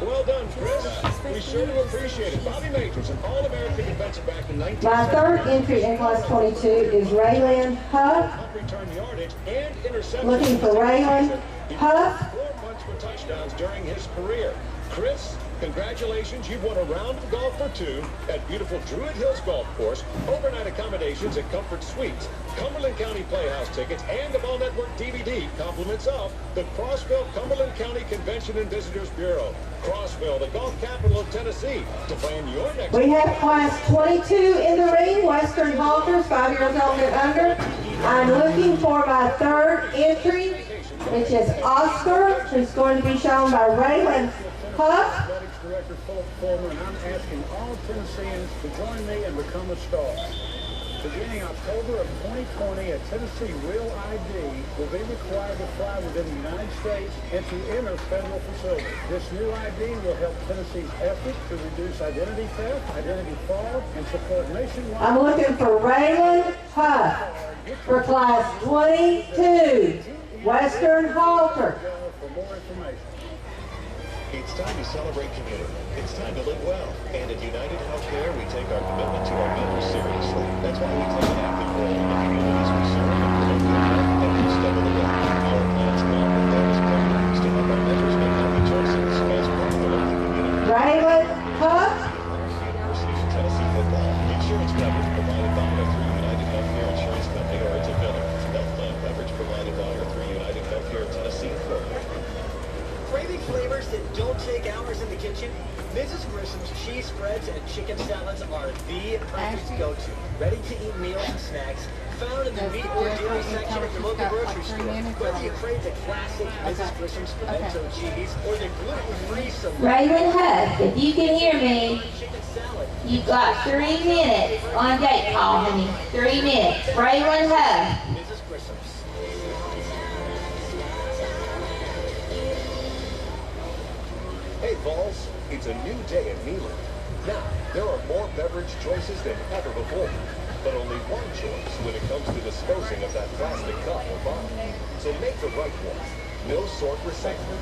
S7: Well done, Chris. We sure do appreciate it. Bobby Majors, an All-American defensive back in
S2: My
S7: 1970.
S2: third entry in class 22 is Raylan Huff.
S7: Punt return yardage and interception.
S2: Looking for Raylan Huff.
S7: 4 punts for touchdowns during his career. Chris, congratulations. You've won a round of golf for 2 at beautiful Druid Hills Golf Course, overnight accommodations at Comfort Suites, Cumberland County Playhouse tickets, and the Ball Network DVD, compliments of the Crossville Cumberland County Convention and Visitors Bureau. Crossville, the golf capital of Tennessee. To plan your next...
S2: We have class 22 in the ring, Western Halters, 5 years old and under. I'm looking for my third entry, which is Oscar, who's going to be shown by Raylan Huff.
S9: Athletics Director Philip Fulmer, and I'm asking all Tennesseans to join me and become a star. Beginning October of 2020, a Tennessee Real ID will be required to fly within the United States and to enter federal facilities. This new ID will help Tennessee's effort to reduce identity theft, identity fraud, and support nationwide.
S2: I'm looking for Raylan Huff for class 22, Western Halter.
S9: For more information.
S10: It's time to celebrate community. It's time to live well. And at United Healthcare, we take our commitment to our members seriously. That's why we take an active role in the communities we serve and promote good health every step of the way. Our plans come with those programs to help our members make healthy choices as part of the local community.
S2: Raylan Huff.
S10: University of Tennessee football. Insurance coverage provided by or through United Healthcare Insurance Company or its affiliates. Health plan coverage provided by or through United Healthcare Tennessee Incorporated.
S11: Craving flavors that don't take hours in the kitchen? Mrs. Grissom's cheese spreads and chicken salads are the perfect go-to. Ready-to-eat meals and snacks found in the meat or dairy section at your local grocery store. Whether you crave the classic Mrs. Grissom's pimento cheese or the gluten-free select
S1: Raylan Huff, if you can hear me,
S11: chicken salad,
S1: you've got 3 minutes on gate call, honey. 3 minutes. Raylan Huff.
S11: Mrs. Grissom's.
S7: Falls, it's a new day at Neyland. Now, there are more beverage choices than ever before, but only one choice when it comes to disposing of that plastic cup or bottle. So make the right one. No Sort Recycling.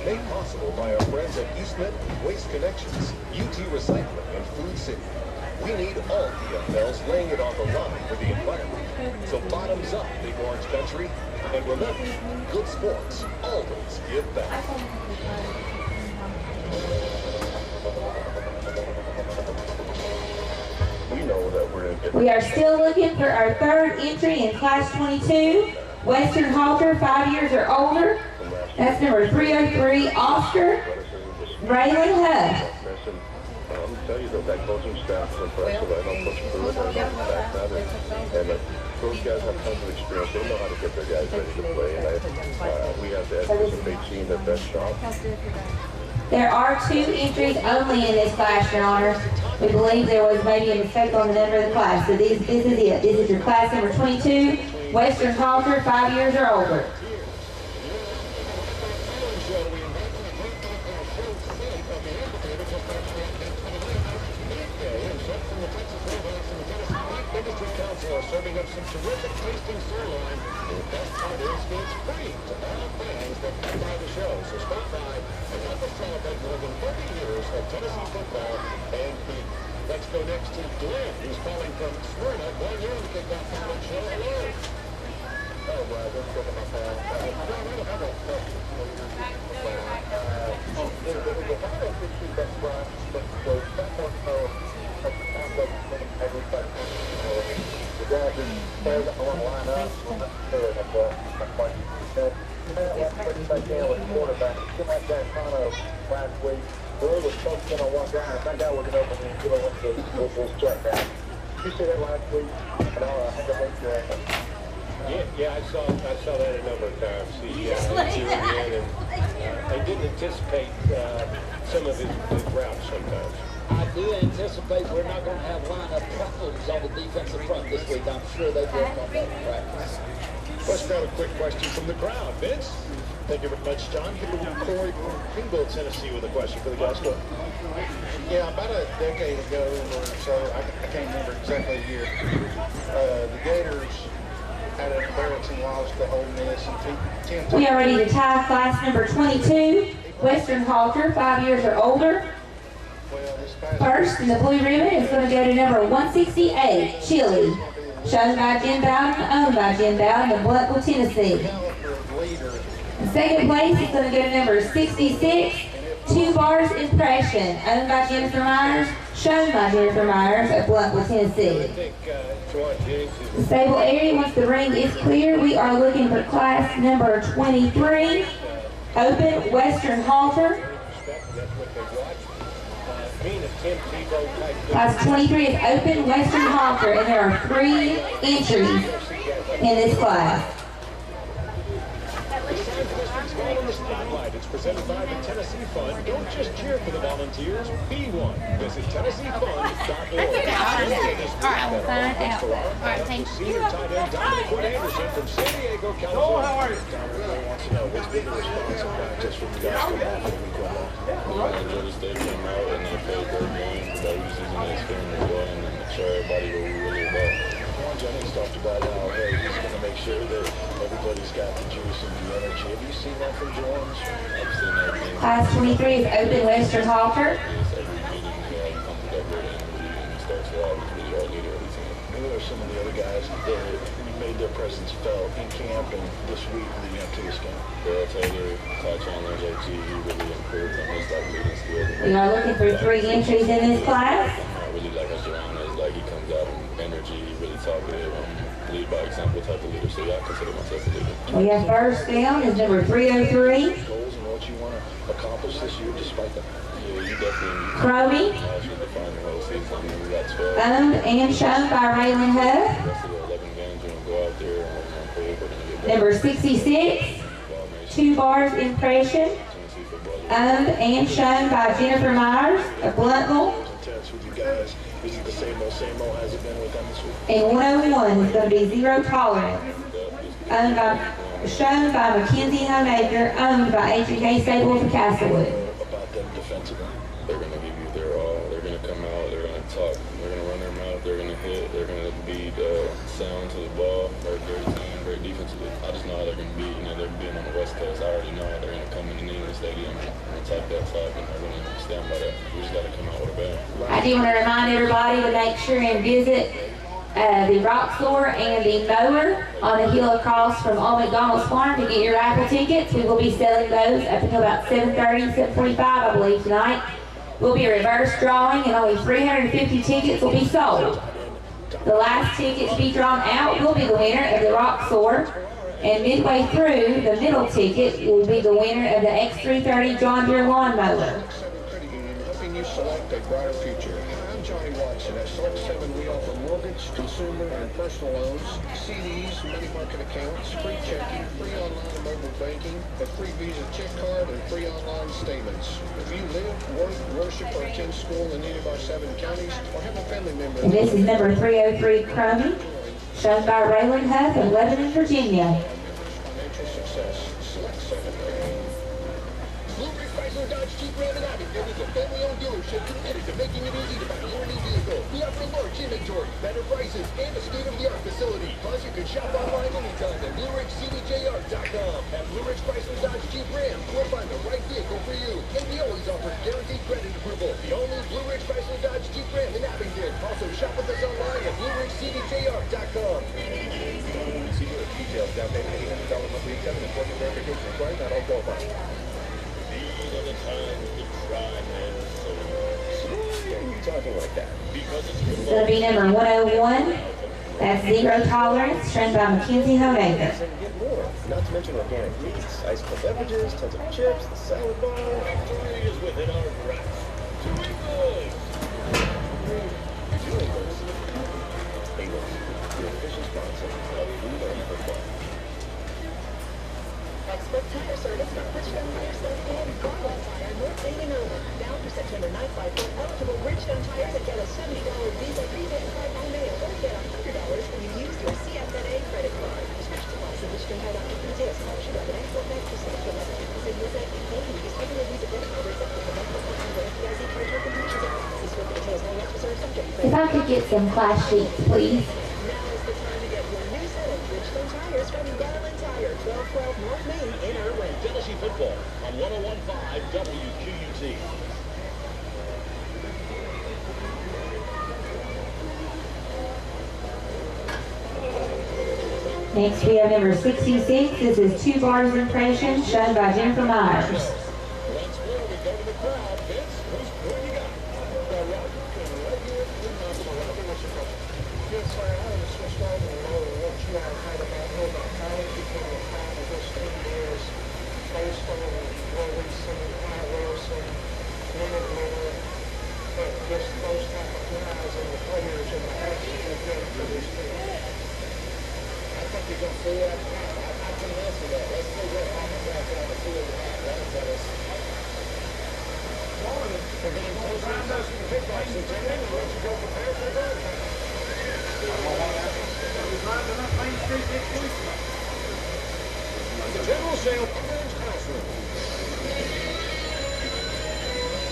S7: Made possible by our friends at Eastman, Waste Connections, UT Recycling, and Food City. We need all PFLs laying it on the line for the environment. So bottoms up, Big Orange Country. And remember, good sports always give back.
S1: We are still looking for our third entry in Class 22, Western Halter, 5 years or older. That's number 303, Oscar Raylan Huff.
S12: Tell you that coaching staff is impressive. I know Coach Pruitt and those guys have tons of experience. They know how to get their guys ready to play, and we have to anticipate seeing their best shot.
S1: There are 2 entries only in this class, Your Honors. We believe there was maybe a mistake on the number of the class. So this is it. This is your class number 22, Western Halter, 5 years or older.
S7: Serving up some terrific tasting sirloin. The best part is it's free to all fans that come by the show. So stop by and help us celebrate more than 30 years of Tennessee football and beef. Let's go next to Glenn, who's calling from Smyrna. Glenn, you're on the Kickoff Talent Show. Hello. Oh, well, just checking my phone. There's a lot of issues up front, but the second the guys who played on the line up, with quarterback. It seemed like Gaetano last week. Really was focusing on one guy. I think I was open and give away this check down. You see that last week? And I think I think
S8: Yeah, I saw that a number of times. He zeroed in, and I didn't anticipate some of his routes sometimes.
S6: I do anticipate we're not going to have lineup problems on the defensive front this week. I'm sure they worked on that in practice.
S7: Let's grab a quick question from the crowd. Vince? Thank you very much, John. Corey from Greenville, Tennessee, with a question for the guys.
S9: Yeah, about a decade ago or so, I can't remember exactly the year, the Gators had an embarrassing loss to Ole Miss and 10.
S1: We are ready to tie class number 22, Western Halter, 5 years or older. First, in the blue ribbon, is going to go to number 168, Chili, shown by Jim Bowden, owned by Jim Bowden of Bluntville, Tennessee. In second place is going to go to number 66, 2 Bars Impression, owned by Jennifer Myers, shown by Jennifer Myers of Bluntville, Tennessee. The stable area, once the ring is clear, we are looking for class number 23, Open Western Halter. Class 23 is Open Western Halter, and there are 3 entries in this class.
S7: It's presented by the Tennessee Fund. Don't just cheer for the volunteers, be one. Visit TennesseeFund.org.
S3: Alright, we'll find out. Alright, thank you.
S7: Senior tight end Dominic Wood Anderson from San Diego, California.
S12: How are you? Dominic wants to know what's been the response of practice from the guys coming off the weekend long.
S13: They came out and they played their game. They was using their skin as well and show everybody what we really about.
S12: Juan Jennings talked about how, hey, he's going to make sure that everybody's got the juice and the energy. Have you seen that from Jones?
S13: I've seen everything.
S1: Class 23 is Open Western Halter.
S13: Every meeting he comes together and he starts it out. He's really our leader of the team.
S12: Who are some of the other guys that made their presence felt in camp and this week leading up to this game?
S13: Darrell Taylor, Ty Chandler, JT, he really improved on his leading skills.
S1: We are looking for 3 entries in this class.
S13: I really like what Jerron is. Like, he comes out in energy. He really talkative. Lead by example type of leader. So yeah, I consider myself a leader.
S1: We have first down is number 303.
S12: Goals and what you want to accomplish this year despite that.
S13: Yeah, you definitely
S1: Crowley,
S13: define the whole season. We got 12.
S1: owned and shown by Raylan Huff.
S13: The rest of the 11 games, we're going to go out there and we're going to play. We're going to get better.
S1: Number 66, 2 Bars Impression, owned and shown by Jennifer Myers of Bluntville.
S12: With you guys, is it the same old has it been with them this week?
S1: And 101 is going to be Zero Tolerance, owned by, shown by Mackenzie Homemaker, owned by H&K Stables of Castlewood.
S12: About them
S13: defensively. They're going to give you their all. They're going to come out. They're going to talk. They're going to run their mouth. They're going to hit. They're going to be sound to the ball. They're a great team, great defensively. I just know how they're going to be. You know, they're being on the West Coast. I already know how they're going to come in the Neyland Stadium and attack that side, and they're going to stand by that. We just got to come out with a bang.
S1: I do want to remind everybody to make sure and visit the Rock Store and the Mower on the hill across from Old McDonald's Farm to get your raffle tickets. We will be selling those up until about 7:30, 7:45, I believe, tonight. Will be a reverse drawing, and only 350 tickets will be sold. The last ticket to be drawn out will be the winner of the Rock Store, and midway through, the middle ticket will be the winner of the X330 John Deere lawn mower.
S8: Credit Union, helping you select a brighter future. I'm Johnny Watson. At Select 7, we offer mortgage, consumer, and personal loans, CDs, money market accounts, free checking, free online and mobile banking, a free Visa check card, and free online statements. If you live, work, worship, or attend school in any of our 7 counties, or have a family member...
S1: And this is number 303 Crummy, shown by Raylan Huff of Lebanon, Virginia.
S8: Financial success. Select 7.
S14: Blue Ridge Chrysler Dodge Jeep Ram and Abington is a family-owned dealership committed to making it easy to buy your new vehicle. We offer large inventory, better prices, and a state-of-the-art facility. Plus, you can shop online anytime at BlueRidgeCDJR.com. At Blue Ridge Chrysler Dodge Jeep Ram, we'll find the right vehicle for you. And we always offer guaranteed credit approval. The only Blue Ridge Chrysler Dodge Jeep Ram in Abington. Also, shop with us online at BlueRidgeCDJR.com.
S10: See your details down there. $800 monthly income and important verification required. Not all qualify.
S13: These are the times to try and
S10: Why are you talking like that?
S13: because it's
S1: It's going to be number 101. That's Zero Tolerance, shown by Mackenzie Homeacre.
S10: And get more. Not to mention organic meats, ice cold beverages, tons of chips, the salad bar.
S14: Victory is within our grasp. Doing good.
S10: Doing this. Ingles, your official sponsor of Blue Ridge Football.
S15: Expert Tire Service from Bridgestone Tire Sunday and Garland Tire, North Main and Over. Down for September 9th by four eligible Bridgestone tires and get a $70 Visa rebate card by mail or get $100 when you use your CFNA credit card. Restrictions apply. See Bridgestone.com for details. Option of an export bank for select domestic and USA and use regular Visa debit card except for the bank or FDIC card or conditions apply. See store for details. No rights reserved subject.
S1: If I could get some class sheets, please.
S15: Now is the time to get your new set of Bridgestone tires from Garland Tire, 1212 North Main in Irwin.
S14: Tennessee football on 101.5 WQUT.
S1: Next we have number 66. This is Two Bars Impression, shown by Jennifer Myers.
S14: Once more, we go to the crowd. Vince, who you got?
S8: Right here in Michigan. Yes, sir. I was just starting to know what you all had about how it became a fan of this 10 years based on what we've seen, Matt Wilson, Leonard Miller, just those type of guys and the players and the action they've done for this team.
S6: I think you're going to see that. I can answer that. Let's see what happens out there on the field tonight. That'll tell us.
S8: We're getting close to the kickbacks and let you go prepare for the
S7: The General Sale Classroom.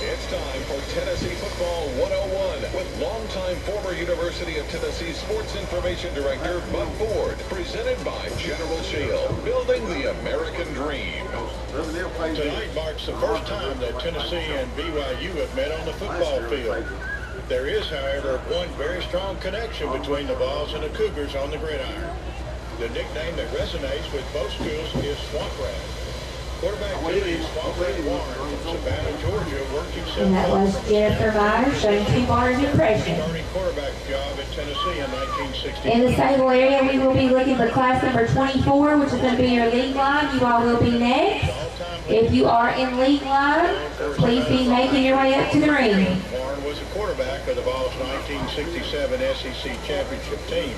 S7: It's time for Tennessee Football 101 with longtime former University of Tennessee Sports Information Director Bud Ford. Presented by General Sale, building the American dream.
S9: Tonight marks the first time that Tennessee and BYU have met on the football field. There is, however, one very strong connection between the Vols and the Cougars on the gridiron. The nickname that resonates with both schools is Swamp Rat. Quarterback Julius Swamp Rat Warren from Savannah, Georgia, worked himself
S1: And that
S9: up
S1: was
S9: from
S1: Jennifer Myers, showing Two Bars Impression.
S9: starting quarterback job at Tennessee in 1960.
S1: In the Sable area, we will be looking for class number 24, which is going to be your league line. You all will be next. If you are in league line, please be making your way up to the ring.
S9: Warren was a quarterback of the Vols' 1967 SEC championship team.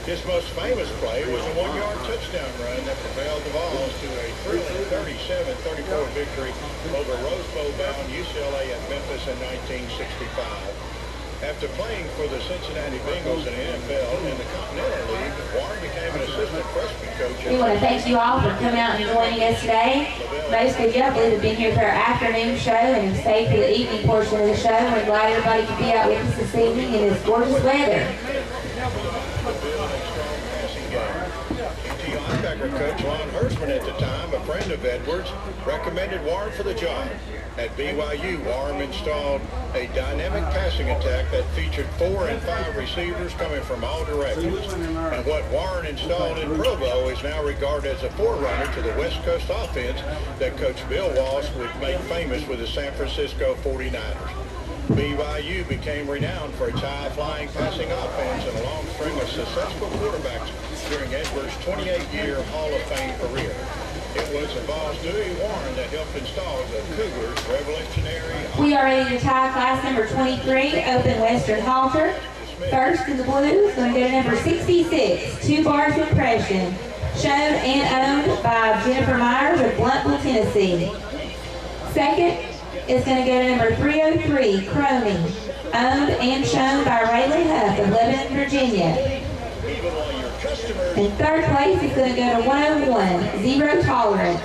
S9: His most famous play was a one-yard touchdown run that propelled the Vols to a thrilling 37-34 victory over Rose Bowl-bound UCLA at Memphis in 1965.
S8: After playing for the Cincinnati Bengals in the NFL and the Continental League, Warren became an assistant freshman coach.
S1: We want to thank you all for coming out and joining us today. Most of you, I believe, have been here for our afternoon show and have stayed for the evening portion of the show. We're glad everybody could be out with us this evening in this gorgeous weather.
S8: Linebacker coach Lon Hirschman at the time, a friend of Edwards, recommended Warren for the job. At BYU, Warren installed a dynamic passing attack that featured 4 and 5 receivers coming from all directions. And what Warren installed in Provo is now regarded as a forerunner to the West Coast offense that Coach Bill Walsh would make famous with the San Francisco 49ers. BYU became renowned for its high-flying passing offense and a long string of successful quarterbacks during Edwards' 28-year Hall of Fame career. It was the boss, Dewey Warren, that helped install the Cougars' revolutionary...
S1: We are ready to tie class number 23, Open Western Halter. First in the blues, going to go to number 66, 2 Bars Impression, shown and owned by Jennifer Myers of Bluntville, Tennessee. Second is going to go to number 303, Crony, owned and shown by Raylan Huff of Lebanon, Virginia. And third place is going to go to 101, Zero Tolerance,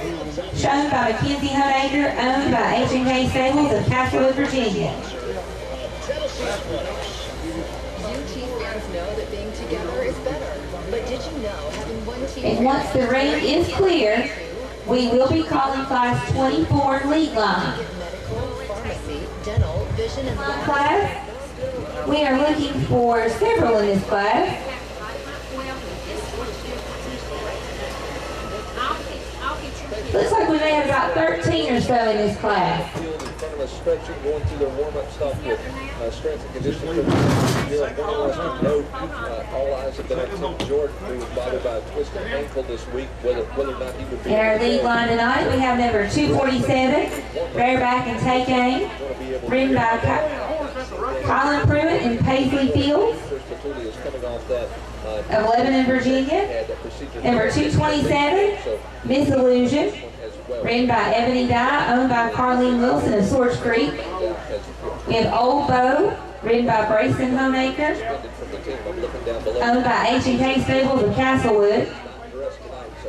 S1: shown by Mackenzie Honaker, owned by H&K Stables of Castlewood, Virginia.
S15: UT fans know that being together is better. But did you know having one team...
S1: And once the ring is clear, we will be calling class 24 lead line.
S15: Pharmacy, dental, vision, and
S1: Class, we are looking for several in this class. Looks like we may have about 13 or so in this class.
S12: In front of us stretching, going through their warm-up stuff with strength and conditioning coach. All eyes have been on Tim Jordan, who was bothered by a twisted ankle this week, whether or not he would be...
S1: In our lead line tonight, we have number 247, Bareback and Take Aim, ridden by Colin Pruitt and Paisley Fields of Lebanon, Virginia. Number 227, Miss Illusion, ridden by Ebony Dye, owned by Carlene Wilson of Swords Creek. We have Old Bow, ridden by Brayson Honaker, owned by H&K Stables of Castlewood.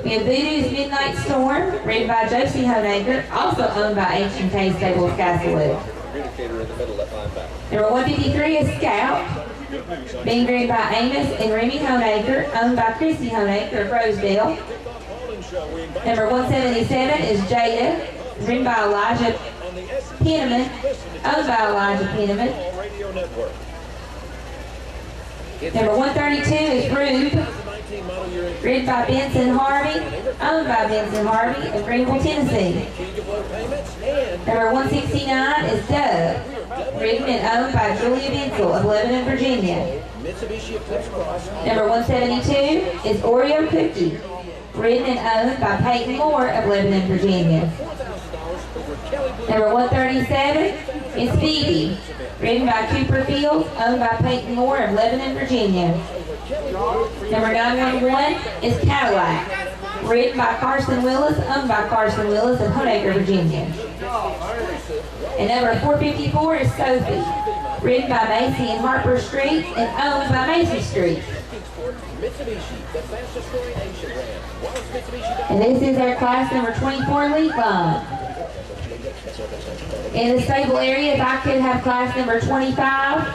S1: We have Voodoo's Midnight Storm, ridden by Josie Honaker, also owned by H&K Stables Castlewood. Number 153 is Scout, being ridden by Amos and Remy Honaker, owned by Chrissy Honaker of Rosedale. Number 177 is Jada, ridden by Elijah Penniman, owned by Elijah Penniman. Number 132 is Rube, ridden by Benson Harvey, owned by Benson Harvey of Greenville, Tennessee. Number 169 is Dove, ridden and owned by Julia Bensel of Lebanon, Virginia. Number 172 is Oreo Cookie, ridden and owned by Peyton Moore of Lebanon, Virginia. Number 137 is Phoebe, ridden by Cooper Fields, owned by Peyton Moore of Lebanon, Virginia. Number 911 is Cadillac, ridden by Carson Willis, owned by Carson Willis of Honaker, Virginia. And number 454 is Sophie, ridden by Macy and Harper Street and owned by Macy Street. And this is our class number 24 lead line. In the stable area, if I could have class number 25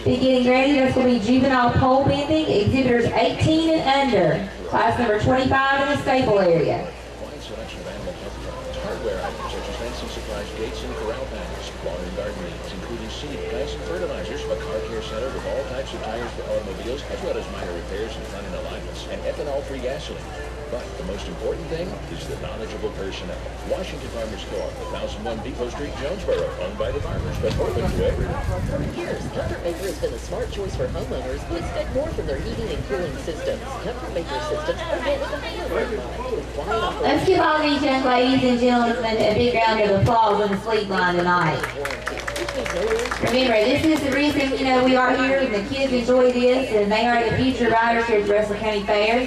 S1: be getting ready, that's going to be juvenile pole bending, exhibitors 18 and under. Class number 25 in the stable area.
S12: Hardware items such as fencing supplies, gates, and corral panels, lawn and garden needs, including seed, grass, and fertilizers, a car care center with all types of tires for automobiles, as well as minor repairs and front-end alignments, and ethanol-free gasoline. But the most important thing is the knowledgeable personnel. Washington Farmers Co-op, 1001 Depot Street, Jonesboro, owned by the farmers, but open to everyone.
S15: For years, Comfort Maker has been a smart choice for homeowners who expect more from their heating and cooling systems. Comfort Maker systems are built with a higher model.
S1: Let's give all these young ladies and gentlemen a big round of applause on the sleep line tonight. Remember, this is the reason, we are here, and the kids enjoy this, and they are the future riders here at the Russell County Fair.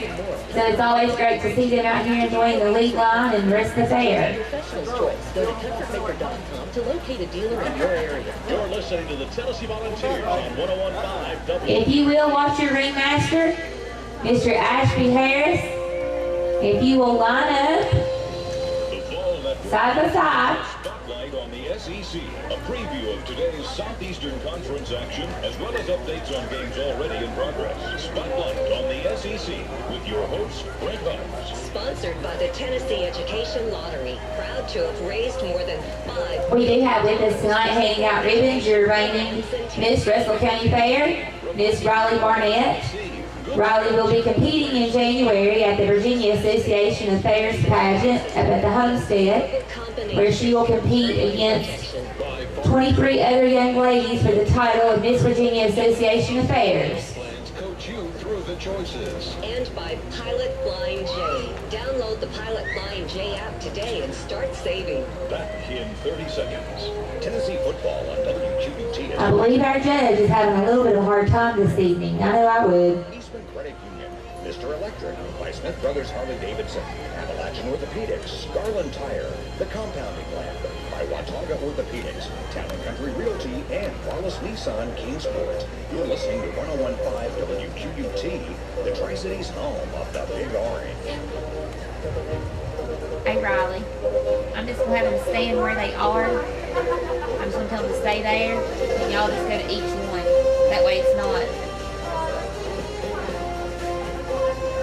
S1: So it's always great to see them out here enjoying the lead line and the rest of the fair.
S15: Professional's choice. Go to comfortmaker.com to locate a dealer in your area.
S7: You're listening to the Tennessee Volunteers on 101.5 W.
S1: If you will watch your ringmaster, Mr. Ashby Harris, if you will line up side by side.
S7: Spotlight on the SEC, a preview of today's Southeastern Conference action, as well as updates on games already in progress. Spotlight on the SEC with your host, Brent Hubbs.
S15: Sponsored by the Tennessee Education Lottery. Proud to have raised more than $5
S1: We do have with us tonight handing out ribbons your reigning Miss Russell County Fair, Miss Riley Barnett. Riley will be competing in January at the Virginia Association of Fairs pageant up at the Homestead, where she will compete against 23 other young ladies for the title of Miss Virginia Association of Fairs.
S7: Coach you through the choices.
S15: And by Pilot Flying J. Download the Pilot Flying J app today and start saving.
S7: Back in 30 seconds. Tennessee football on WQBT.
S1: I believe our judge is having a little bit of a hard time this evening. I know I would.
S16: Eastman Credit Union, Mr. Electric, by Smith Brothers Harley Davidson, Appalachian Orthopedics, Garland Tire, The Compounding Lab, by Watauga Orthopedics, Town & Country Realty, and Wallace Nissan Kingsport. You're listening to 101.5 WQUT, the Tri-Cities home of the Big Orange.
S3: Hey Riley, I'm just gonna have them stand where they are. I'm just gonna tell them to stay there, and y'all just go to each one. That way it's not.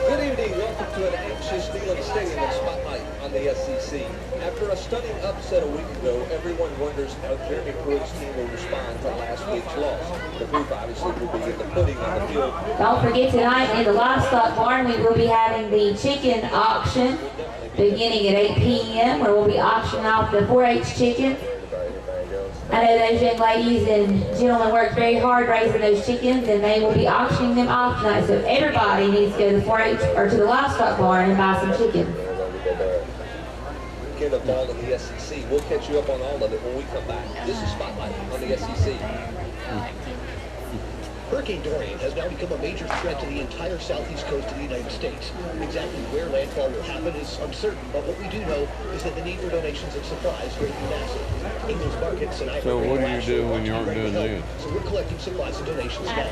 S17: Good evening. Welcome to an anxious Neyland Stadium in Spotlight on the SEC. After a stunning upset a week ago, everyone wonders how Jeremy Pruitt's team will respond to last week's loss. The proof obviously will be in the pudding on the field.
S1: Don't forget tonight in the livestock barn we will be having the chicken auction beginning at 8 p.m. where we'll be auctioning off the 4-H chickens. I know those young ladies and gentlemen worked very hard raising those chickens, and they will be auctioning them off tonight. So everybody needs to go to the 4-H or to the livestock barn and buy some chickens.
S17: Weekend of ball in the SEC. We'll catch you up on all of it when we come back. This is Spotlight on the SEC.
S16: Hurricane Dorian has now become a major threat to the entire southeast coast of the United States. Exactly where landfall will happen is uncertain, but what we do know is that the need for donations of supplies will be massive. Ingles Markets and
S18: So what do you do when you aren't doing that?
S16: So we're collecting supplies and donations now.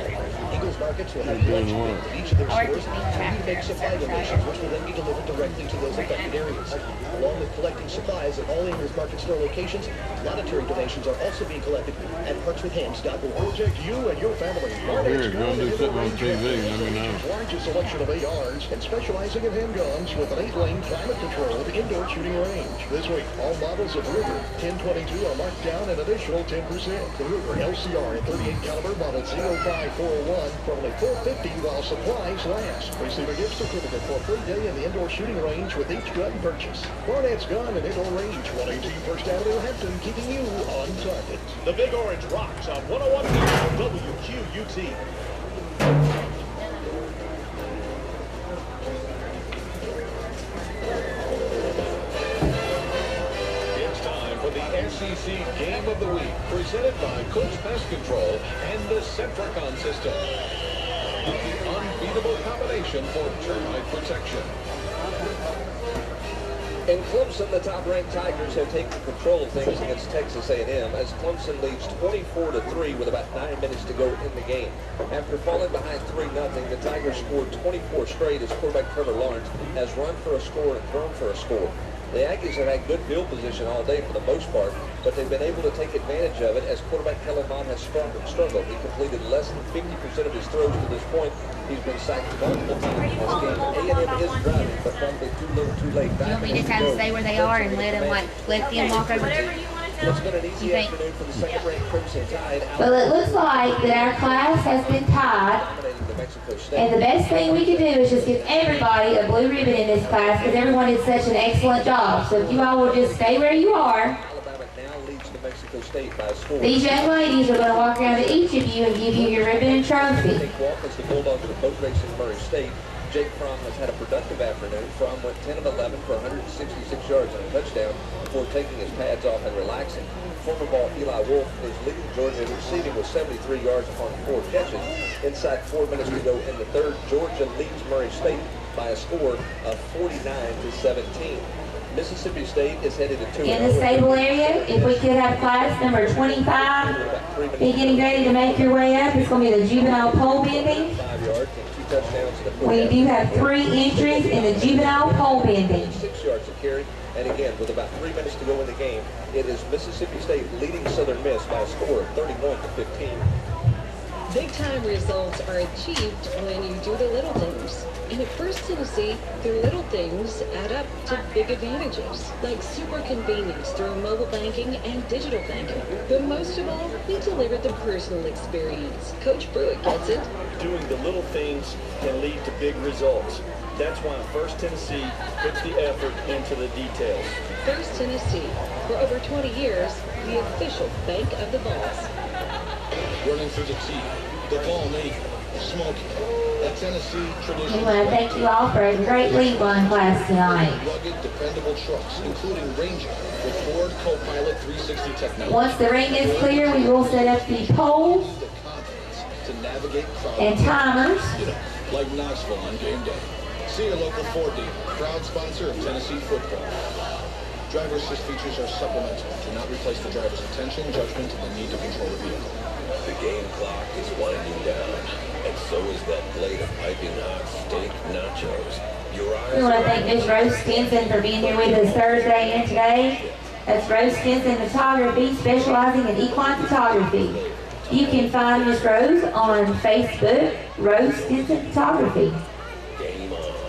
S16: Ingles Markets will have
S18: You're doing
S16: lunch
S18: what?
S16: at each of their stores, and we make supply donations, which will then be delivered directly to those affected areas. Along with collecting supplies at all Ingles Market store locations, monetary donations are also being collected at partswithhands.org.
S7: Protect you and your family.
S18: Here, go and do something on TV, let me know.
S7: Largest selection of ARs and specializing in handguns with an 8-lane climate-controlled indoor shooting range. This week, all models of Ruger 1022 are marked down an additional 10%. The Ruger LCR at 38 caliber model 05401 for only $450 while supplies last. Receive a gift certificate for a free day in the indoor shooting range with each gun purchase. Barnett's Gun and Indoor Range, 118 First Avenue, Hampton, keeping you on target. The Big Orange rocks on 101 WQUT. It's time for the SEC Game of the Week, presented by Coach Pest Control and the Centricon system. The unbeatable combination for termite protection.
S17: In Clemson, the top-ranked Tigers have taken control of things against Texas A&M as Clemson leads 24-3 with about 9 minutes to go in the game. After falling behind 3-0, the Tigers scored 24 straight as quarterback Trevor Lawrence has run for a score and thrown for a score. The Aggies have had good field position all day for the most part, but they've been able to take advantage of it as quarterback Kellen Mond has struggled. He completed less than 50% of his throws to this point. He's been sacked multiple times in this game. A&M is driving, but probably too little too late.
S3: You want me to just have them stay where they are and let them let them walk over to
S17: It's been an easy afternoon for the second-ranked Crimson Tide.
S1: Well, it looks like that our class has been tied, and the best thing we can do is just give everybody a blue ribbon in this class because everyone did such an excellent job. So if you all will just stay where you are,
S17: Alabama now leads New Mexico State by a score.
S1: these young ladies are going to walk around to each of you and give you your ribbon and trophy.
S17: Jake Walk as the Bulldogs of boat racing Murray State. Jake Fromm has had a productive afternoon. Fromm went 10 of 11 for 166 yards and a touchdown before taking his pads off and relaxing. Former ball Eli Wolf is leading Georgia in receiving with 73 yards on 4 catches. Inside 4 minutes to go in the third, Georgia leads Murray State by a score of 49-17. Mississippi State is headed to 2-0.
S1: In the stable area, if we could have class number 25 be getting ready to make your way up, it's going to be the juvenile pole bending.
S17: 5 yards and 2 touchdowns to
S1: We do have 3 entries in the juvenile pole bending.
S17: 6 yards to carry. And again, with about 3 minutes to go in the game, it is Mississippi State leading Southern Miss by a score of 31-15.
S15: Big-time results are achieved when you do the little things. And at First Tennessee, the little things add up to big advantages, like super convenience through mobile banking and digital banking. But most of all, we deliver the personal experience. Coach Pruitt gets it.
S19: Doing the little things can lead to big results. That's why First Tennessee puts the effort into the details.
S15: First Tennessee, for over 20 years, the official bank of the Vols.
S14: Running for the team. They call me Smokey. A Tennessee tradition.
S1: We want to thank you all for a great League One class tonight.
S14: Rugged, dependable trucks, including Ranger with Ford Copilot 360 technology.
S1: Once the ring is clear, we will set up the poles
S14: To navigate
S1: and timers.
S14: You know, like Knoxville on game day. See your local Ford dealer, proud sponsor of Tennessee football. Driver assist features are supplemental. Do not replace the driver's attention, judgment, and the need to control the vehicle.
S12: The game clock is winding down, and so is that plate of piping hot steak nachos. Your eyes
S1: We want to thank Ms. Rose Stinson for being here with us Thursday and today. That's Rose Stinson Photography, specializing in equine photography. You can find Ms. Rose on Facebook, Rose Stinson Photography.
S12: Game on.